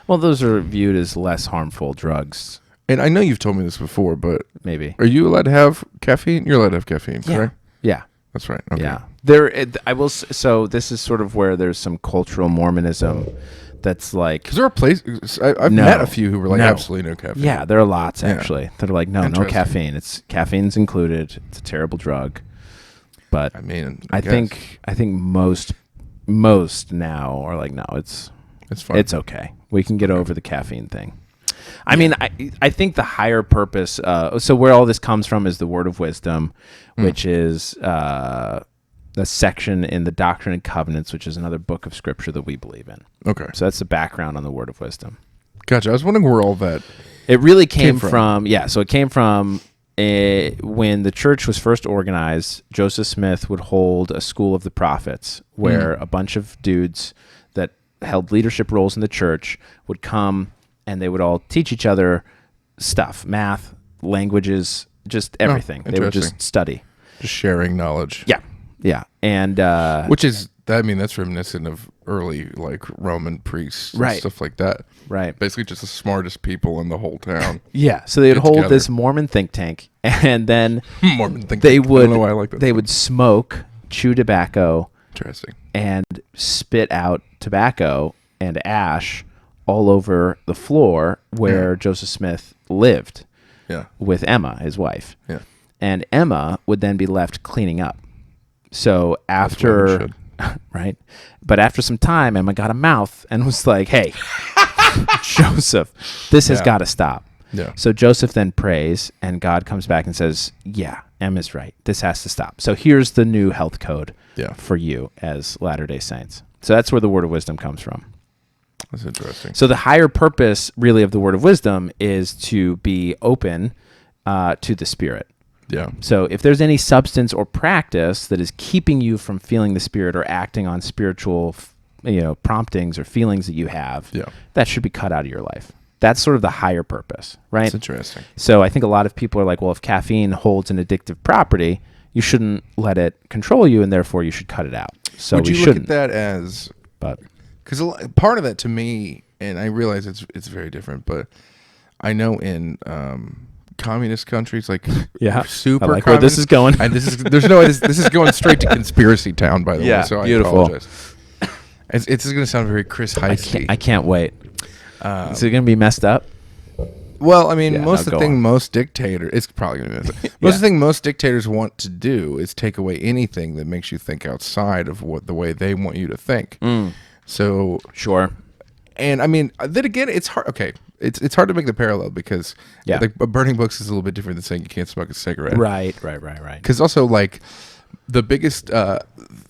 Well, those are viewed as less harmful drugs, And I know you've told me this before, but maybe. are you allowed to have caffeine? You're allowed to have caffeine, correct? Yeah. That's right. Okay. Yeah. I will. So this is sort of where there's some cultural Mormonism that's like. Because there are places, I've No. met a few who were like, No. absolutely no caffeine. Yeah, there are lots Yeah. actually that are like, no Interesting. caffeine. Caffeine's included. It's a terrible drug. But I mean, I guess. think most now are like, no, it's It's fine. it's okay. We can get over the caffeine thing. I mean, I think the higher purpose. So where all this comes from is the Word of Wisdom, which is the section in the Doctrine and Covenants, which is another book of Scripture that we believe in. Okay. So that's the background on the Word of Wisdom. Gotcha. I was wondering where all that. It really came from. from. Yeah. So it came from when the church was first organized. Joseph Smith would hold a school of the prophets, where a bunch of dudes that held leadership roles in the church would come, and they would all teach each other stuff, math, languages, just everything. They would interesting. just study. Just sharing knowledge. Yeah. And Which is, I mean, that's reminiscent of early, like, Roman priests and Right. stuff like that. right. Basically just the smartest people in the whole town. Yeah. So they would Get hold together. this Mormon think tank, and then Mormon think they tank. I would don't know why I like that. they would smoke, chew tobacco, Interesting. and spit out tobacco and ash all over the floor where Joseph Smith lived Yeah. with Emma, his wife. Yeah. And Emma would then be left cleaning up. So after, right? But after some time, Emma got a mouth and was like, hey, Joseph, this has Yeah. got to stop. Yeah. So Joseph then prays, and God comes back and says, yeah, Emma's right. This has to stop. So here's the new health code Yeah. for you as Latter-day Saints. So that's where the Word of Wisdom comes from. That's interesting. So the higher purpose, really, of the Word of Wisdom is to be open to the Spirit. Yeah. So if there's any substance or practice that is keeping you from feeling the Spirit or acting on spiritual, promptings or feelings that you have, Yeah. that should be cut out of your life. That's sort of the higher purpose, right? That's interesting. So I think a lot of people are like, well, if caffeine holds an addictive property, you shouldn't let it control you, and therefore you should cut it out. So Would we you shouldn't. look at that as, But because part of that to me, and I realize it's very different, but I know in communist countries, like Yeah. super I like where this communist- is going. And this is going straight to conspiracy town, by the way. Yeah, So beautiful. I apologize. It's going to sound very Chris Heisty. I can't wait. Is it going to be messed up? Well, I mean, Yeah, most no, of the go thing on. most dictators, it's probably going to be most of the thing most dictators want to do is take away anything that makes you think outside of what the way they want you to think. So Sure. and I mean, then again, it's hard. Okay, it's hard to make the parallel because like burning books is a little bit different than saying you can't smoke a cigarette. Right. Because also like the biggest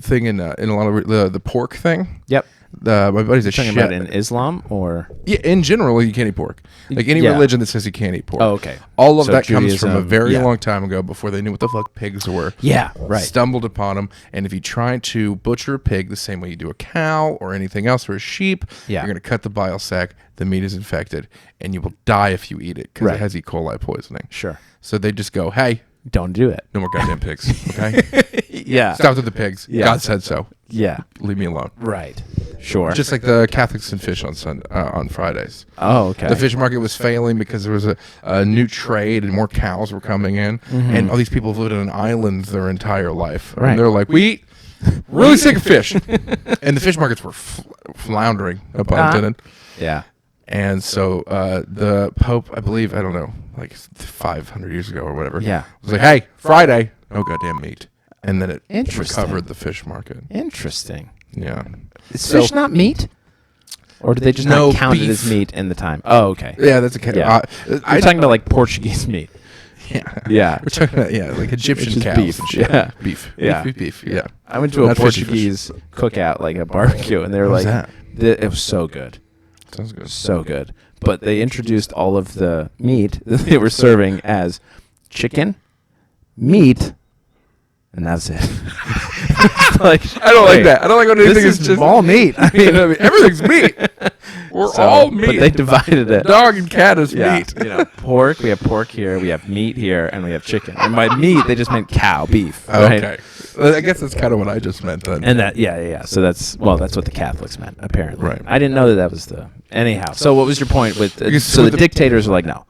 thing in a lot of the pork thing. Yep. My buddy's a Talking chef. about in Islam or Yeah, in general, you can't eat pork. Like any Yeah. religion that says you can't eat pork. Oh, okay. All of So that comes from a Judaism, very yeah. long time ago before they knew what the fuck pigs were. Yeah, right. Stumbled upon them. And if you try to butcher a pig the same way you do a cow or anything else or a sheep, Yeah. you're going to cut the bile sac. The meat is infected. And you will die if you eat it because Right. it has E. coli poisoning. Sure. So they just go, hey, Don't do it. no more goddamn pigs. Okay? Yeah. Stop with the pigs. Yeah. God said so. Yeah. Leave me alone. Right. Sure. Just like the Catholics and fish on Fridays. Oh, okay. The fish market was failing because there was a new trade and more cows were coming in. And all these people have lived on islands their entire life. Right. And they're like, we eat really sick of fish. And the fish markets were floundering, no pun intended. Yeah. And so the Pope, I believe, I don't know, like 500 years ago or whatever, Yeah. was like, hey, Friday, no goddamn meat. And then it Interesting. recovered the fish market. Interesting. Yeah. Is So- fish not meat? Or do they just No, not count it beef. as meat in the time? Oh, okay. Yeah, that's okay. Yeah. I'm talking about like Portuguese meat. Yeah. Yeah. We're talking about, like Egyptian Which is cows beef. and shit. Yeah. Beef. Yeah. Beef. Yeah. I went to a Not fishy Portuguese cookout, like a barbecue, and they were What was like, that? it was so good. Sounds good. So good. But they introduced all of the meat that they were serving as chicken, meat, and that's it. Like, I don't like wait, that. I don't like when anything This is is just all meat. I mean, everything's meat. We're so- all meat. But they divided it. Dog and cat is Yeah, meat. pork. We have pork here. We have meat here, and we have chicken. And by meat, they just meant cow, beef. Oh, Right? okay. Well, I guess that's kind of what I just meant then. And that, yeah. So that's what the Catholics meant, apparently. Right. I didn't know that was the. Anyhow, so what was your point with? Because So with the the- dictators are like, no.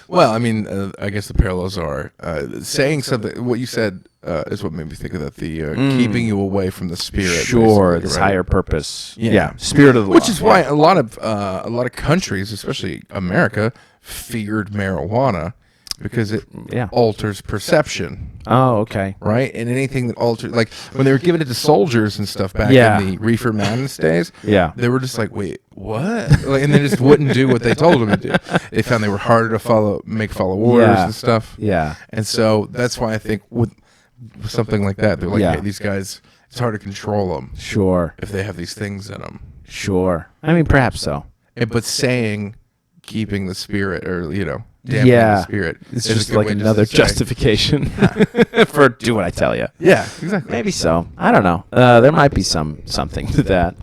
Well, I mean, I guess the parallels are saying something. What you said is what made me think of that. The keeping you away from the spirit. Sure, basically, this right? higher purpose. Yeah. Spirit of the Which law. is why a lot of countries, especially America, feared marijuana because it alters perception. Oh, okay. Right, and anything that alters, like when they were giving it to soldiers and stuff back Yeah. in the Reefer Madness days, Yeah. they were just like, "Wait, what?" Like, and they just wouldn't do what they told them to do. They found they were harder to make follow orders Yeah. and stuff. Yeah. And so that's why I think with something like that, they're like, Yeah. "Hey, these guys, it's hard to control them Sure. if they have these things in them." Sure. I mean, perhaps so. But saying keeping the spirit, or dampening the spirit, It's is a just good like way another to say- justification for do what I tell you. Yeah, exactly. Maybe so. I don't know. There might be something to that.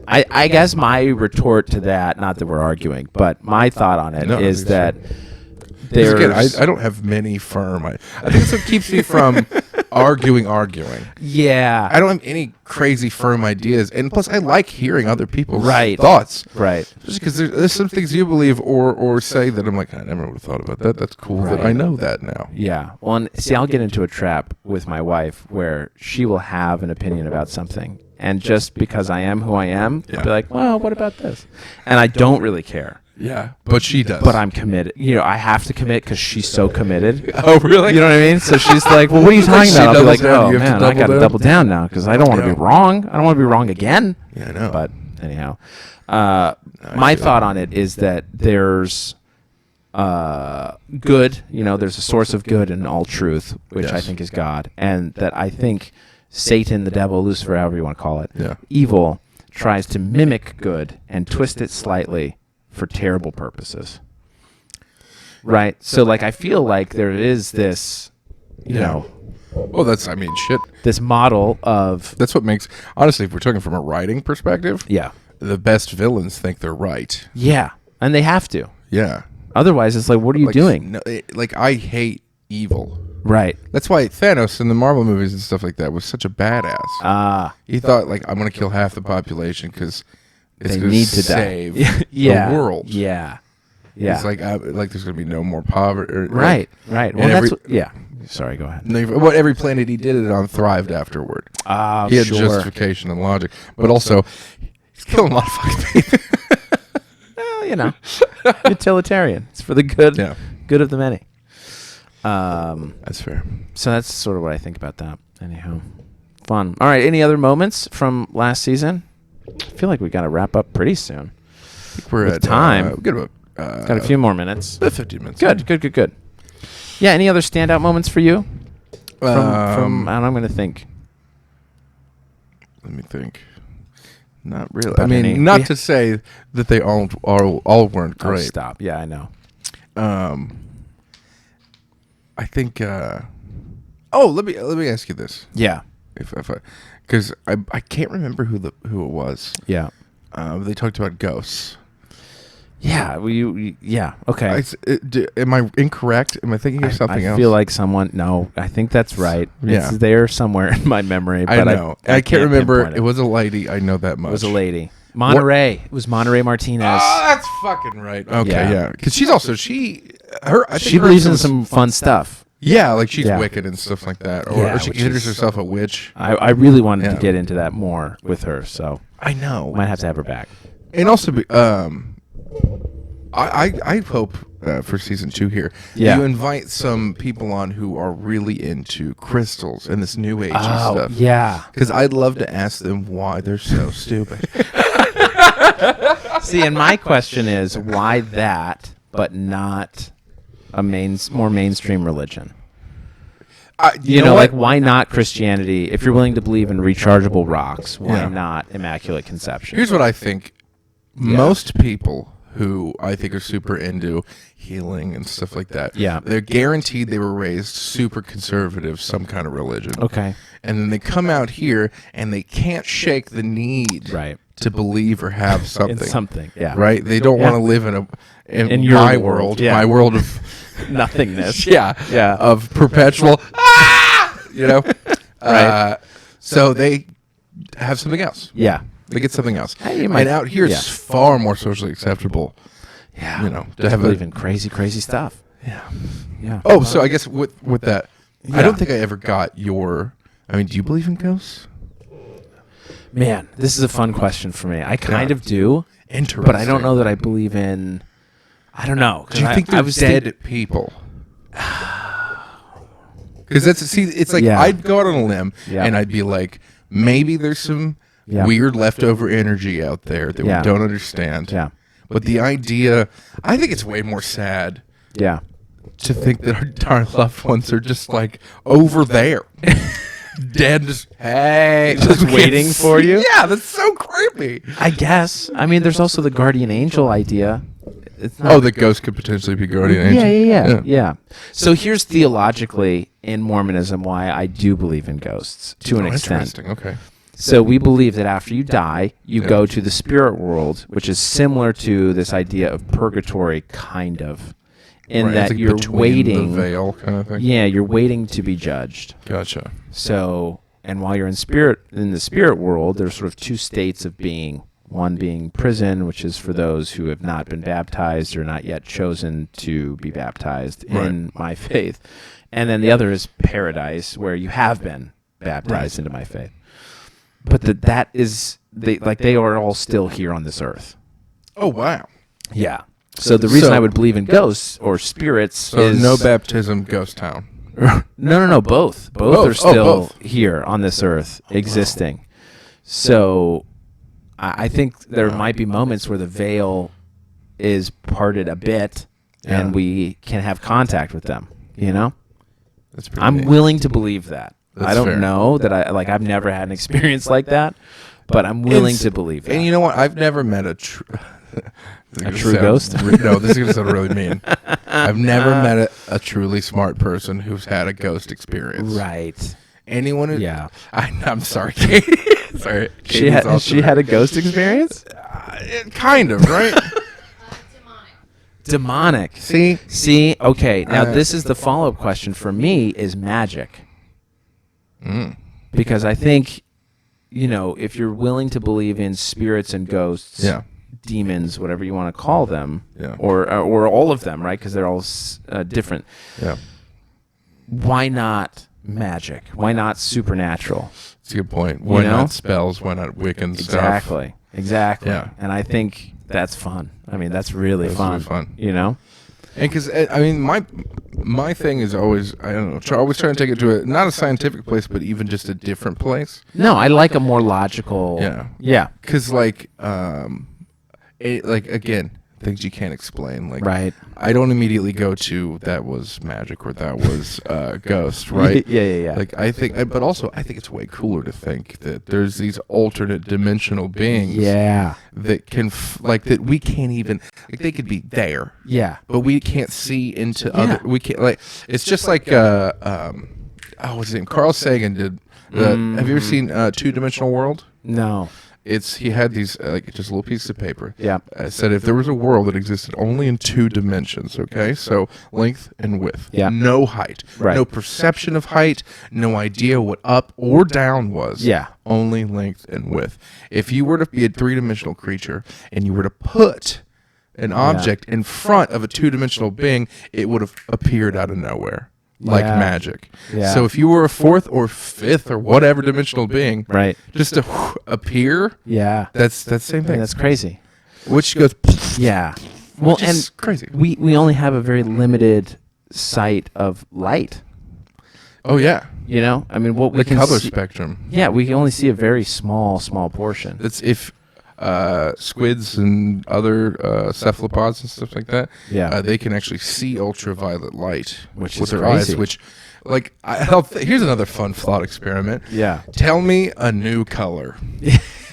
I guess my retort to that, not that we're arguing, but my thought on it No, is I that think there's again, I don't have many firm. I think that's what keeps me from arguing. yeah. I don't have any crazy firm ideas, and plus, I like hearing other people's Right. thoughts. Right. Just because there's some things you believe or say that I'm like, I never would have thought about that. That's cool that I know that now. Yeah. Well, and see, I'll get into a trap with my wife where she will have an opinion about something, and just because I am who I am, I'll be like, well, what about this? And I don't really care. Yeah, but she does. But I'm committed. I have to commit because she's so committed. Oh, really? You know what I mean? So she's like, well, what are you talking She about? I'll be doubles like, down, oh, you have to man, I got to double double down now because I don't want to Yeah. be wrong. I don't want to be wrong again. Yeah, I know. But anyhow, my thought on it is that there's good. There's a source of good in all truth, which I Yes. think is God. And that I think Satan, the devil, Lucifer, however you want to call it, Yeah. evil, tries to mimic good and twist it slightly for terrible purposes. Right? So, like, I feel like there is this, Well, shit. this model of, That's what makes, honestly, if we're talking from a writing perspective, yeah. the best villains think they're right. Yeah. And they have to. Yeah. Otherwise, it's like, what are you doing? No, I hate evil. Right. That's why Thanos in the Marvel movies and stuff like that was such a badass. He thought, like, I'm going to kill half the population because it's They going need to to die. save Yeah. the world. Yeah. Yeah. It's like there's going to be no more poverty. Right. Right. Well, And that's what, yeah. Sorry, go ahead. Every planet he did it on thrived afterward. He had sure. justification and logic, but also he's killing a lot of fucking people. Well, utilitarian. It's for the good of the many. That's fair. So that's sort of what I think about that. Anyhow, fun. All right. Any other moments from last season? I feel like we got to wrap up pretty soon. I think we're at time. We got Got a few more minutes. 15 minutes. Good. Yeah. Any other standout moments for you? From I'm going to think. Let me think. Not really. But I mean, any- not to say that they all weren't Oh, great. stop. Yeah, I know. I think. Let me ask you this. Yeah. Because I can't remember who it was. Yeah. They talked about ghosts. Yeah. Yeah. Okay. Am I incorrect? Am I thinking of something else? I feel like someone. No, I think that's right. Yeah. It's there somewhere in my memory. I But know. I can't remember. It was a lady. I know that much. It was a lady. Monterey. It was Monterey Martinez. Oh, that's fucking right. Okay, yeah. Because she's also she believes in some fun stuff. Yeah, like she's Yeah. Wicked and stuff like that, or she which considers is- herself a witch. I really wanted to Yeah. get into that more with her, so I know. might have to have her back. And also, I hope for season 2 here, Yeah. you invite some people on who are really into crystals and this new age stuff. yeah. Because I'd love to ask them why they're so stupid. See, and my question is, why that, but not a more mainstream religion? You know, like, why not Christianity? If you're willing to believe in rechargeable rocks, why Yeah. not Immaculate Conception? Here's what I think. Most people who I think are super into healing and stuff like that, they're guaranteed they were raised super conservative, some kind of religion. Okay. And then they come out here and they can't shake the need to believe or have something. In something, yeah. Right? They don't want to live in your my world, my world of nothingness. Of perpetual, Right. So they have something else. Yeah. They get something else. You might- And out here, it's far more socially acceptable. Yeah. To have believe in crazy stuff. Yeah. Yeah. Oh, so I guess with that, I Yeah. don't think I ever got your. I mean, do you believe in ghosts? Man, this is a fun question for me. I kind of do. Interesting. But I don't know that I believe in. I don't know. Do you think I they're was dead people? Because it's like I'd go out on a limb and I'd be like, maybe there's some weird leftover energy out there that we don't understand. Yeah. But the idea, I think it's way more sad. Yeah. To think that our loved ones are just like over there, dead, just waiting for you. Yeah, that's so creepy. I guess. I mean, there's also the guardian angel idea. It's not The ghost could potentially be guardian angel. Yeah. So here's theologically in Mormonism why I do believe in ghosts to an extent. Interesting. Okay. So we believe that after you die, you go to the spirit world, which is similar to this idea of purgatory, kind of, in that like you're between waiting. the veil kind of thing. Yeah, you're waiting to be judged. Gotcha. So, and while you're in the spirit world, there's sort of two states of being. One being prison, which is for those who have not been baptized or not yet chosen to be baptized in my faith. And then the other is paradise, where you have been baptized into my faith. But they are all still here on this earth. Oh, wow. Yeah. So the reason I would believe in ghosts or spirits is no baptism, ghost town. No. Both are still here on this earth, existing. So I think there might be moments where the veil is parted a bit, and we can have contact with them. You know, That's pretty I'm neat. willing to believe that. That's I don't fair. know that I've never had an experience like that, but I'm willing to believe that. And you know what? I've never met a true ghost? No, this is going to sound really mean. I've never met a truly smart person who's had a ghost experience. Right. Anyone who... Yeah. I'm sorry, Katie. Sorry. She had a ghost experience? Kind of, right? Demonic. See, okay. Now this is the follow-up question for me is magic. Because I think, if you're willing to believe in spirits and ghosts, demons, whatever you want to call them, or all of them, right? Because they're all different. Yeah. Why not magic? Why not supernatural? That's a good point. Why know? not spells? Why not Wiccan stuff? Exactly. Yeah. And I think that's fun. I mean, that's really That's fun. really fun. And because I mean, my thing is always, I don't know, always trying to take it to not a scientific place, but even just a different place. No, I like a more logical. Yeah. Because like again, things you can't explain. Like, Right. I don't immediately go to that was magic or that was ghost, right? Yeah. Like I think, but also I think it's way cooler to think that there's these alternate dimensional beings. Yeah. That can that we can't even they could be there. Yeah. But we can't see into other. We can't it's just like what's his name? Carl Sagan did. Have you ever seen Two Dimensional World? No. He had these just a little piece of paper. Yeah. Said if there was a world that existed only in 2 dimensions, okay, so length and width, no height, no perception of height, no idea what up or down was, only length and width. If you were to be a 3-dimensional creature and you were to put an object in front of a 2-dimensional being, it would have appeared out of nowhere. Like magic. Yeah. So if you were a 4th or 5th or whatever dimensional being, just to appear, that's the same thing. That's crazy. Which goes, well, and crazy. We only have a very limited sight of light. Oh yeah. I mean, what we can color see, spectrum. Yeah, we can only see a very small portion. That's if squids and other cephalopods and stuff like that, they can actually see ultraviolet light with their eyes. Which, here's another fun thought experiment. Yeah. Tell me a new color.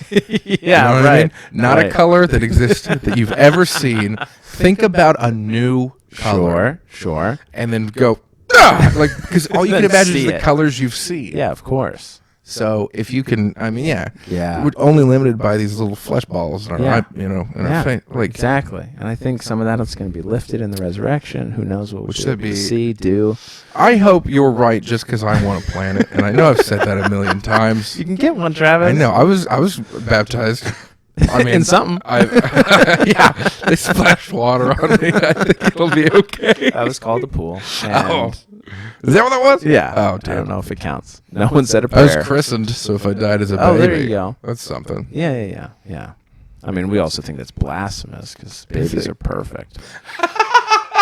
Yeah, what I mean? Not a color that exists that you've ever seen. Think about a new color. Sure. And then go, because all you can imagine is the colors you've seen. Yeah, of course. So if you can, we're only limited by these little flesh balls in our, our face. Exactly. And I think some of that is going to be lifted in the resurrection. Who knows what we'll see, do. I hope you're right, just because I want a planet, and I know I've said that a million times. You can get one, Travis. I know. I was baptized. In something. They splash water on me. I think it'll be okay. That was called the pool. Is that what that was? Yeah. Oh, damn. I don't know if it counts. No one said a prayer. I was christened, so if I died as a baby. Oh, there you go. That's something. Yeah. I mean, we also think that's blasphemous because babies are perfect.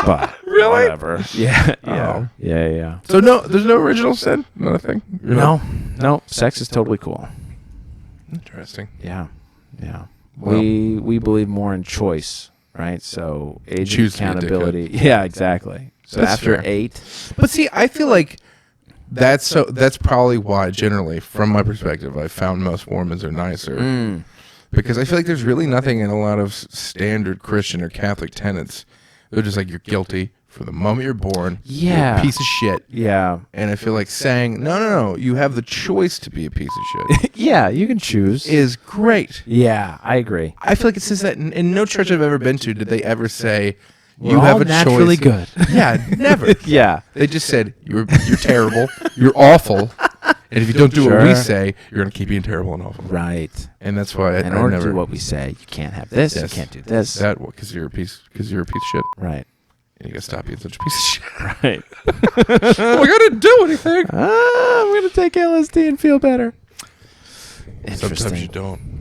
But really? Whatever. Yeah. Yeah. So there's no original sin? Not a thing? No. Sex is totally cool. Interesting. Yeah. Well, we believe more in choice, right? So age of Choose accountability. Yeah, exactly. So That's after fair. 8. But see, I feel like that's probably why, generally, from my perspective, I found most Mormons are nicer. Because I feel like there's really nothing in a lot of standard Christian or Catholic tenets. They're just like, you're guilty from the moment you're born. You're a piece of shit. Yeah. And I feel like saying, no, you have the choice to be a piece of shit. Yeah, you can choose. Is great. Yeah, I agree. I feel like it says that in no church I've ever been to did they ever say, you have a naturally choice. Good. Yeah, never. Yeah. They just said, you're terrible, you're awful, and if you don't do what we say, you're going to keep being terrible and awful. Right. And that's why in order to do what we say, you can't have this, you can't do this. Because you're a piece of shit. Right. And you got to stop being such a piece of shit. Right. We got to do anything. I'm going to take LSD and feel better. Interesting. Sometimes you don't.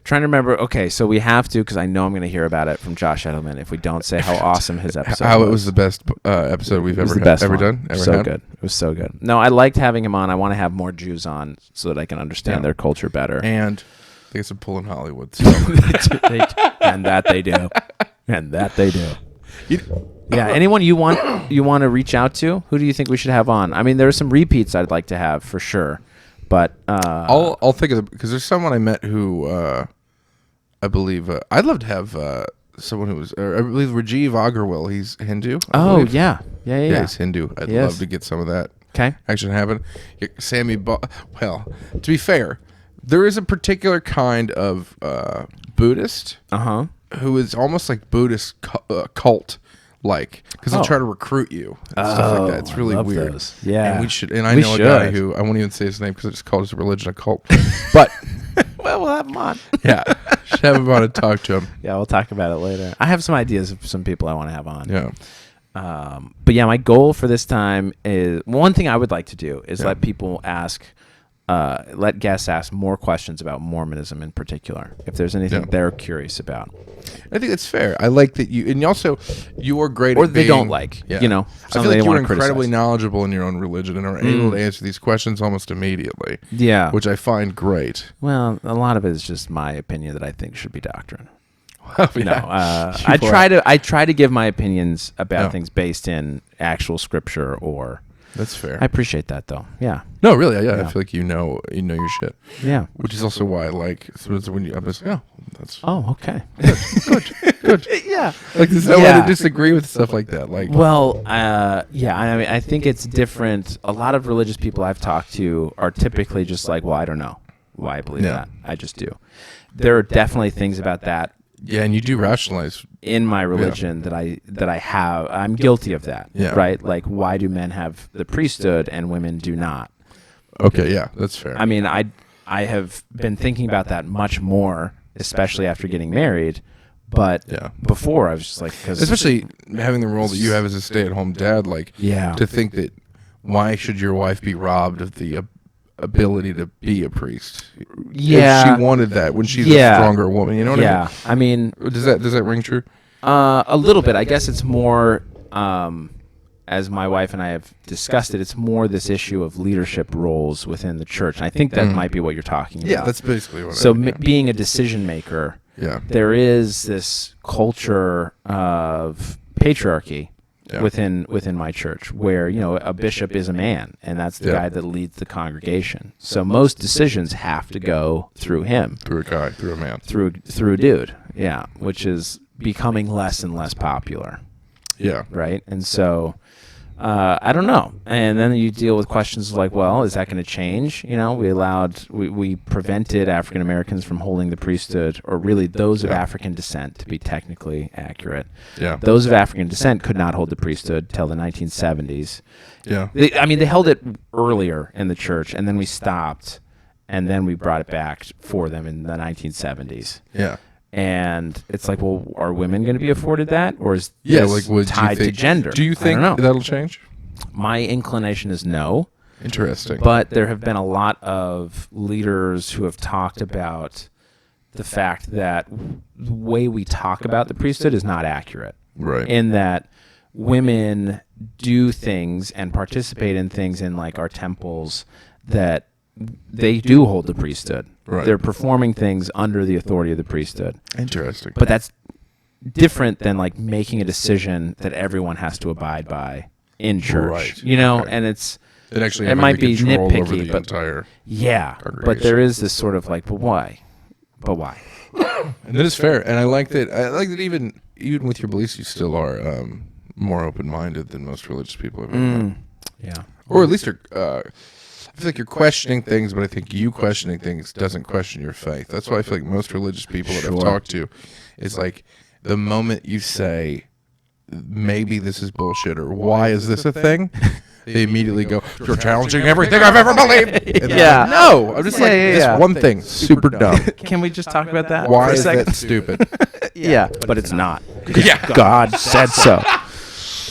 Trying to remember. Okay, so we have to, because I know I'm going to hear about it from Josh Edelman if we don't say how awesome his episode was. How it was the best episode we've ever done. Ever so had. Good. It was so good. No, I liked having him on. I want to have more Jews on so that I can understand their culture better. And they get some pull in Hollywood. So. And that they do. And that they do. Yeah. Anyone you want to reach out to? Who do you think we should have on? I mean, there are some repeats I'd like to have for sure. But I'll think of it because there's someone I met who I believe I'd love to have someone who was I believe Rajiv Agarwal. He's Hindu. Oh yeah. He's Hindu. I'd love to get some of that. Okay. Action happen. Well, to be fair, there is a particular kind of Buddhist who is almost like Buddhist cult. Because they'll try to recruit you and stuff like that. It's really weird. Those. Yeah, and we should. And I know a guy who I won't even say his name because it's called his religion a cult. But well, we'll have him on. Yeah, should have him on and talk to him. Yeah, we'll talk about it later. I have some ideas of some people I want to have on. Yeah. But yeah, my goal for this time is one thing I would like to do is let people ask let guests ask more questions about Mormonism in particular, if there's anything they're curious about. I think that's fair. I like that you are great or at they being, don't like, yeah. you know, I something feel like they you're want to incredibly criticize. knowledgeable in your own religion and are able to answer these questions almost immediately. Yeah. Which I find great. Well, a lot of it is just my opinion that I think should be doctrine. You No, I try to give my opinions about things based in actual scripture or. That's fair. I appreciate that though. Yeah. No, really, yeah. I feel like you know your shit. Yeah. Which is also why I like when I'm just that's Oh, okay. good. Yeah. Like there's no way to disagree with stuff like that. Like, well, yeah. I mean, I think it's different. A lot of religious people I've talked to are typically just like, well, I don't know why I believe that. I just do. There are definitely things about that. Yeah, and you do rationalize in my religion that I have. I'm guilty of that. Yeah. Right. Like, why do men have the priesthood and women do not? Okay. Yeah, that's fair. I mean, I have been thinking about that much more, especially after getting married. But before I was just like, especially having the role that you have as a stay-at-home dad, like to think that why should your wife be robbed of the ability to be a priest? Yeah, if she wanted that when she's a stronger woman. You know what I mean? I mean, does that ring true? A little bit. I guess it's more. As my wife and I have discussed it, it's more this issue of leadership roles within the church. And I think that might be what you're talking about. Yeah, that's basically what. So being a decision maker, there is this culture of patriarchy within my church, where a bishop is a man, and that's the guy that leads the congregation. So most decisions have to go through him, through a guy, through a man, through a dude. Yeah, which is becoming less and less popular. Yeah. Right. And so. I don't know. And then you deal with questions like, well, is that going to change? We prevented African Americans from holding the priesthood, or really those of African descent, to be technically accurate. Yeah. Those of African descent could not hold the priesthood till the 1970s. Yeah. They held it earlier in the church, and then we stopped, and then we brought it back for them in the 1970s. Yeah. And it's like, well, are women going to be afforded that, or is this tied to gender? Do you think that'll change? My inclination is no. Interesting. But there have been a lot of leaders who have talked about the fact that the way we talk about the priesthood is not accurate. Right. In that women do things and participate in things in like our temples that they do hold the priesthood. Right. They're performing things under the authority of the priesthood. Interesting. But that's different than like making a decision that everyone has to abide by in church. Right. And it might be nitpicky, but but there is this sort of like, but why? And that is fair, and I like that. Even with your beliefs, you still are more open-minded than most religious people I've ever met. Yeah, or at least I feel like you're questioning things, but I think you questioning things doesn't question your faith. That's why I feel like most religious people that I've talked to, is like the moment you say, maybe this is bullshit, or why is this a thing? They immediately go, you're challenging everything I've ever believed. And like, no, I'm just this one thing, super dumb. Can we just talk about that Why for a is second? that stupid? But it's not. Yeah. God said so.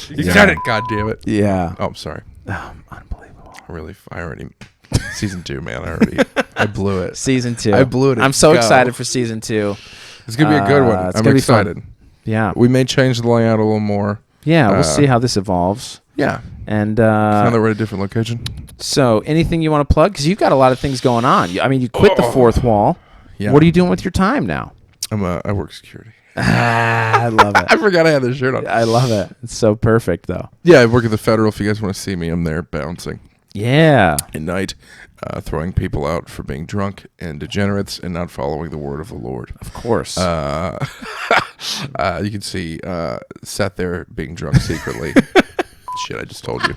You said it, God damn it. Yeah. Oh, I'm sorry. Unbelievable. I already, season 2, man, I blew it. Season 2. I blew it. I'm so excited for season 2. It's going to be a good one. I'm excited. Yeah. We may change the layout a little more. Yeah, we'll see how this evolves. Yeah. And now that we're at a different location. So, anything you want to plug? Because you've got a lot of things going on. You quit the fourth wall. Yeah. What are you doing with your time now? I work security. I love it. I forgot I had this shirt on. I love it. It's so perfect, though. Yeah, I work at the Federal. If you guys want to see me, I'm there bouncing. Yeah. At night, throwing people out for being drunk and degenerates and not following the word of the Lord. Of course. You can see Seth there being drunk secretly. Shit, I just told you.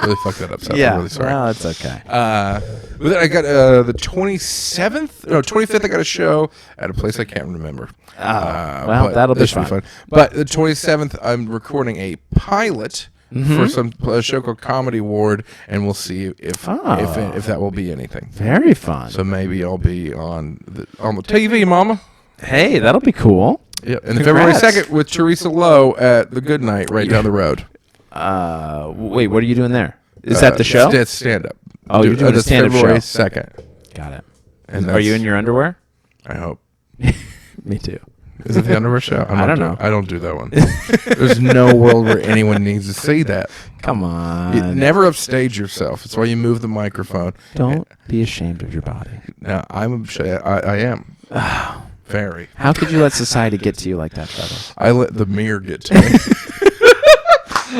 Really fucked that up, Seth. I'm really sorry. Well, that's okay. But then I got the 25th, I got a show at a place I can't remember. That'll be fun. But the 27th, I'm recording a pilot for a show called Comedy Ward, and we'll see if that will be anything. Very fun. So maybe I'll be on the TV, Mama. Hey, that'll be cool. Yeah, and February 2nd with Teresa Lowe at the Good Night right down the road. Wait, what are you doing there? Is that the show? It's stand-up. Oh, you're doing a that's stand-up February show. 2nd. Got it. And Are you in your underwear? I hope. Me too. Is it the underwear show? I don't know. I don't do that one. There's no world where anyone needs to see that. Come on. Never upstage yourself. That's why you move the microphone. Don't be ashamed of your body. No, I am. Very. How could you let society get to you like that, Travis? I let the mirror get to me.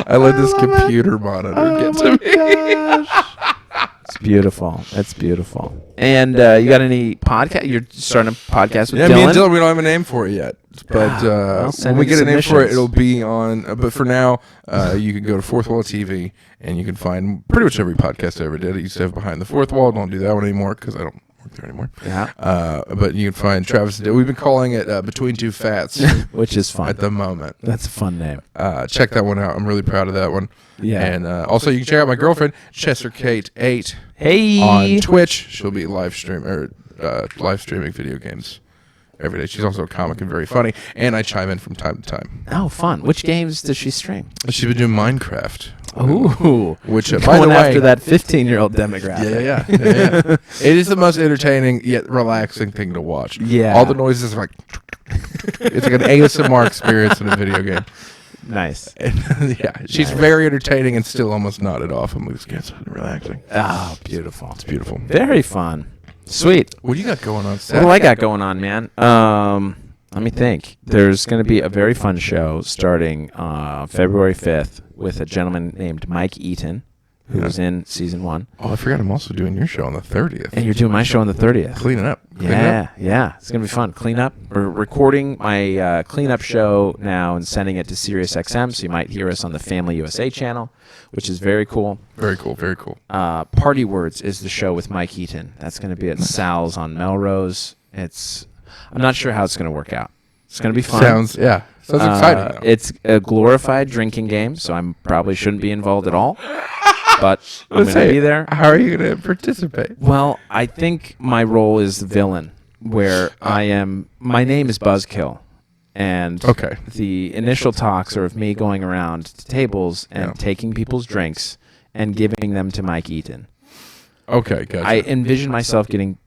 I let this computer monitor get to me. It's beautiful. That's beautiful. And you got any podcast? You're starting a podcast with Dylan? Me and Dylan, we don't have a name for it yet. But when we get a name for it, it'll be on. But for now, you can go to Fourth Wall TV, and you can find pretty much every podcast I ever did. I used to have Behind the Fourth Wall. Don't do that one anymore because I don't work there anymore. Yeah. But you can find Travis. We've been calling it Between Two Fats, which is fun at the moment. That's a fun name. Check that one out. I'm really proud of that one. Yeah. And also, you can check out my girlfriend Chester Kate 8 Hey. on Twitch. She'll be live streaming video games every day. She's also a comic and very funny, and I chime in from time to time. Oh, fun. Which games does she stream? She's been doing Minecraft. Ooh. Which, by Going the way, after that 15-year-old demographic. Yeah. It is the most entertaining yet relaxing thing to watch. Yeah. All the noises are like... It's like an ASMR experience in a video game. Nice. And, yeah, she's very entertaining and still almost nodded off. I'm just getting relaxing. Oh, beautiful. It's beautiful. Very fun. Sweet. What do you got going on, What Seth? do I got going on, man? Let me think. There's going to be a very fun show starting February 5th with a gentleman named Mike Eaton, who was in season 1. Oh, I forgot I'm also doing your show on the 30th. And you're doing my show on the 30th. Cleaning up. Yeah. It's going to be fun. Clean up. We're recording my cleanup show now and sending it to SiriusXM, so you might hear us on the Family USA channel, which is very cool. Very cool. Very cool. Party Words is the show with Mike Eaton. That's going to be at Sal's on Melrose. I'm not sure how it's going to work out. It's going to be fun. Sounds exciting, though. It's a glorified drinking game, so I probably shouldn't be involved at all. But I'm going to be there. How are you going to participate? Well, I think my role is the villain, where my name is Buzzkill. And the initial talks are of me going around to tables and taking people's drinks and giving them to Mike Eaton. Okay, gotcha. I envision myself getting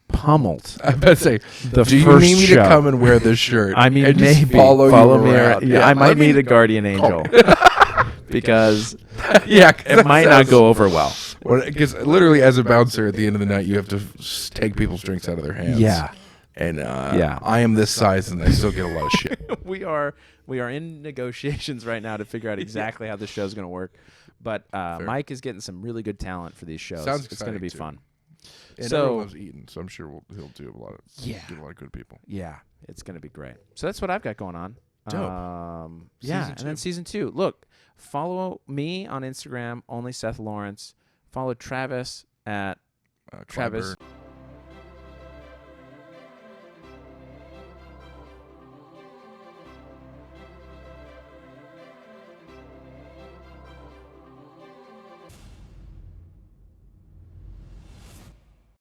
pummeled. I bet say, do you need me to come and wear this shirt? I mean, and maybe just follow me around. Yeah, I might need a guardian angel because it might not go over well. Because literally, as a bouncer, at the end of the night, you have to take people's drinks out of their hands. Yeah, and I am this size, and I still get a lot of shit. We are in negotiations right now to figure out exactly how this show's going to work. But Mike is getting some really good talent for these shows. It's going to be fun. And everyone loves Eaton, so I'm sure he'll do a lot of get a lot of good people. Yeah, it's going to be great. So that's what I've got going on. Dope. And then season 2. Look, follow me on Instagram, only Seth Lawrence. Follow Travis at Travis. Clyburn.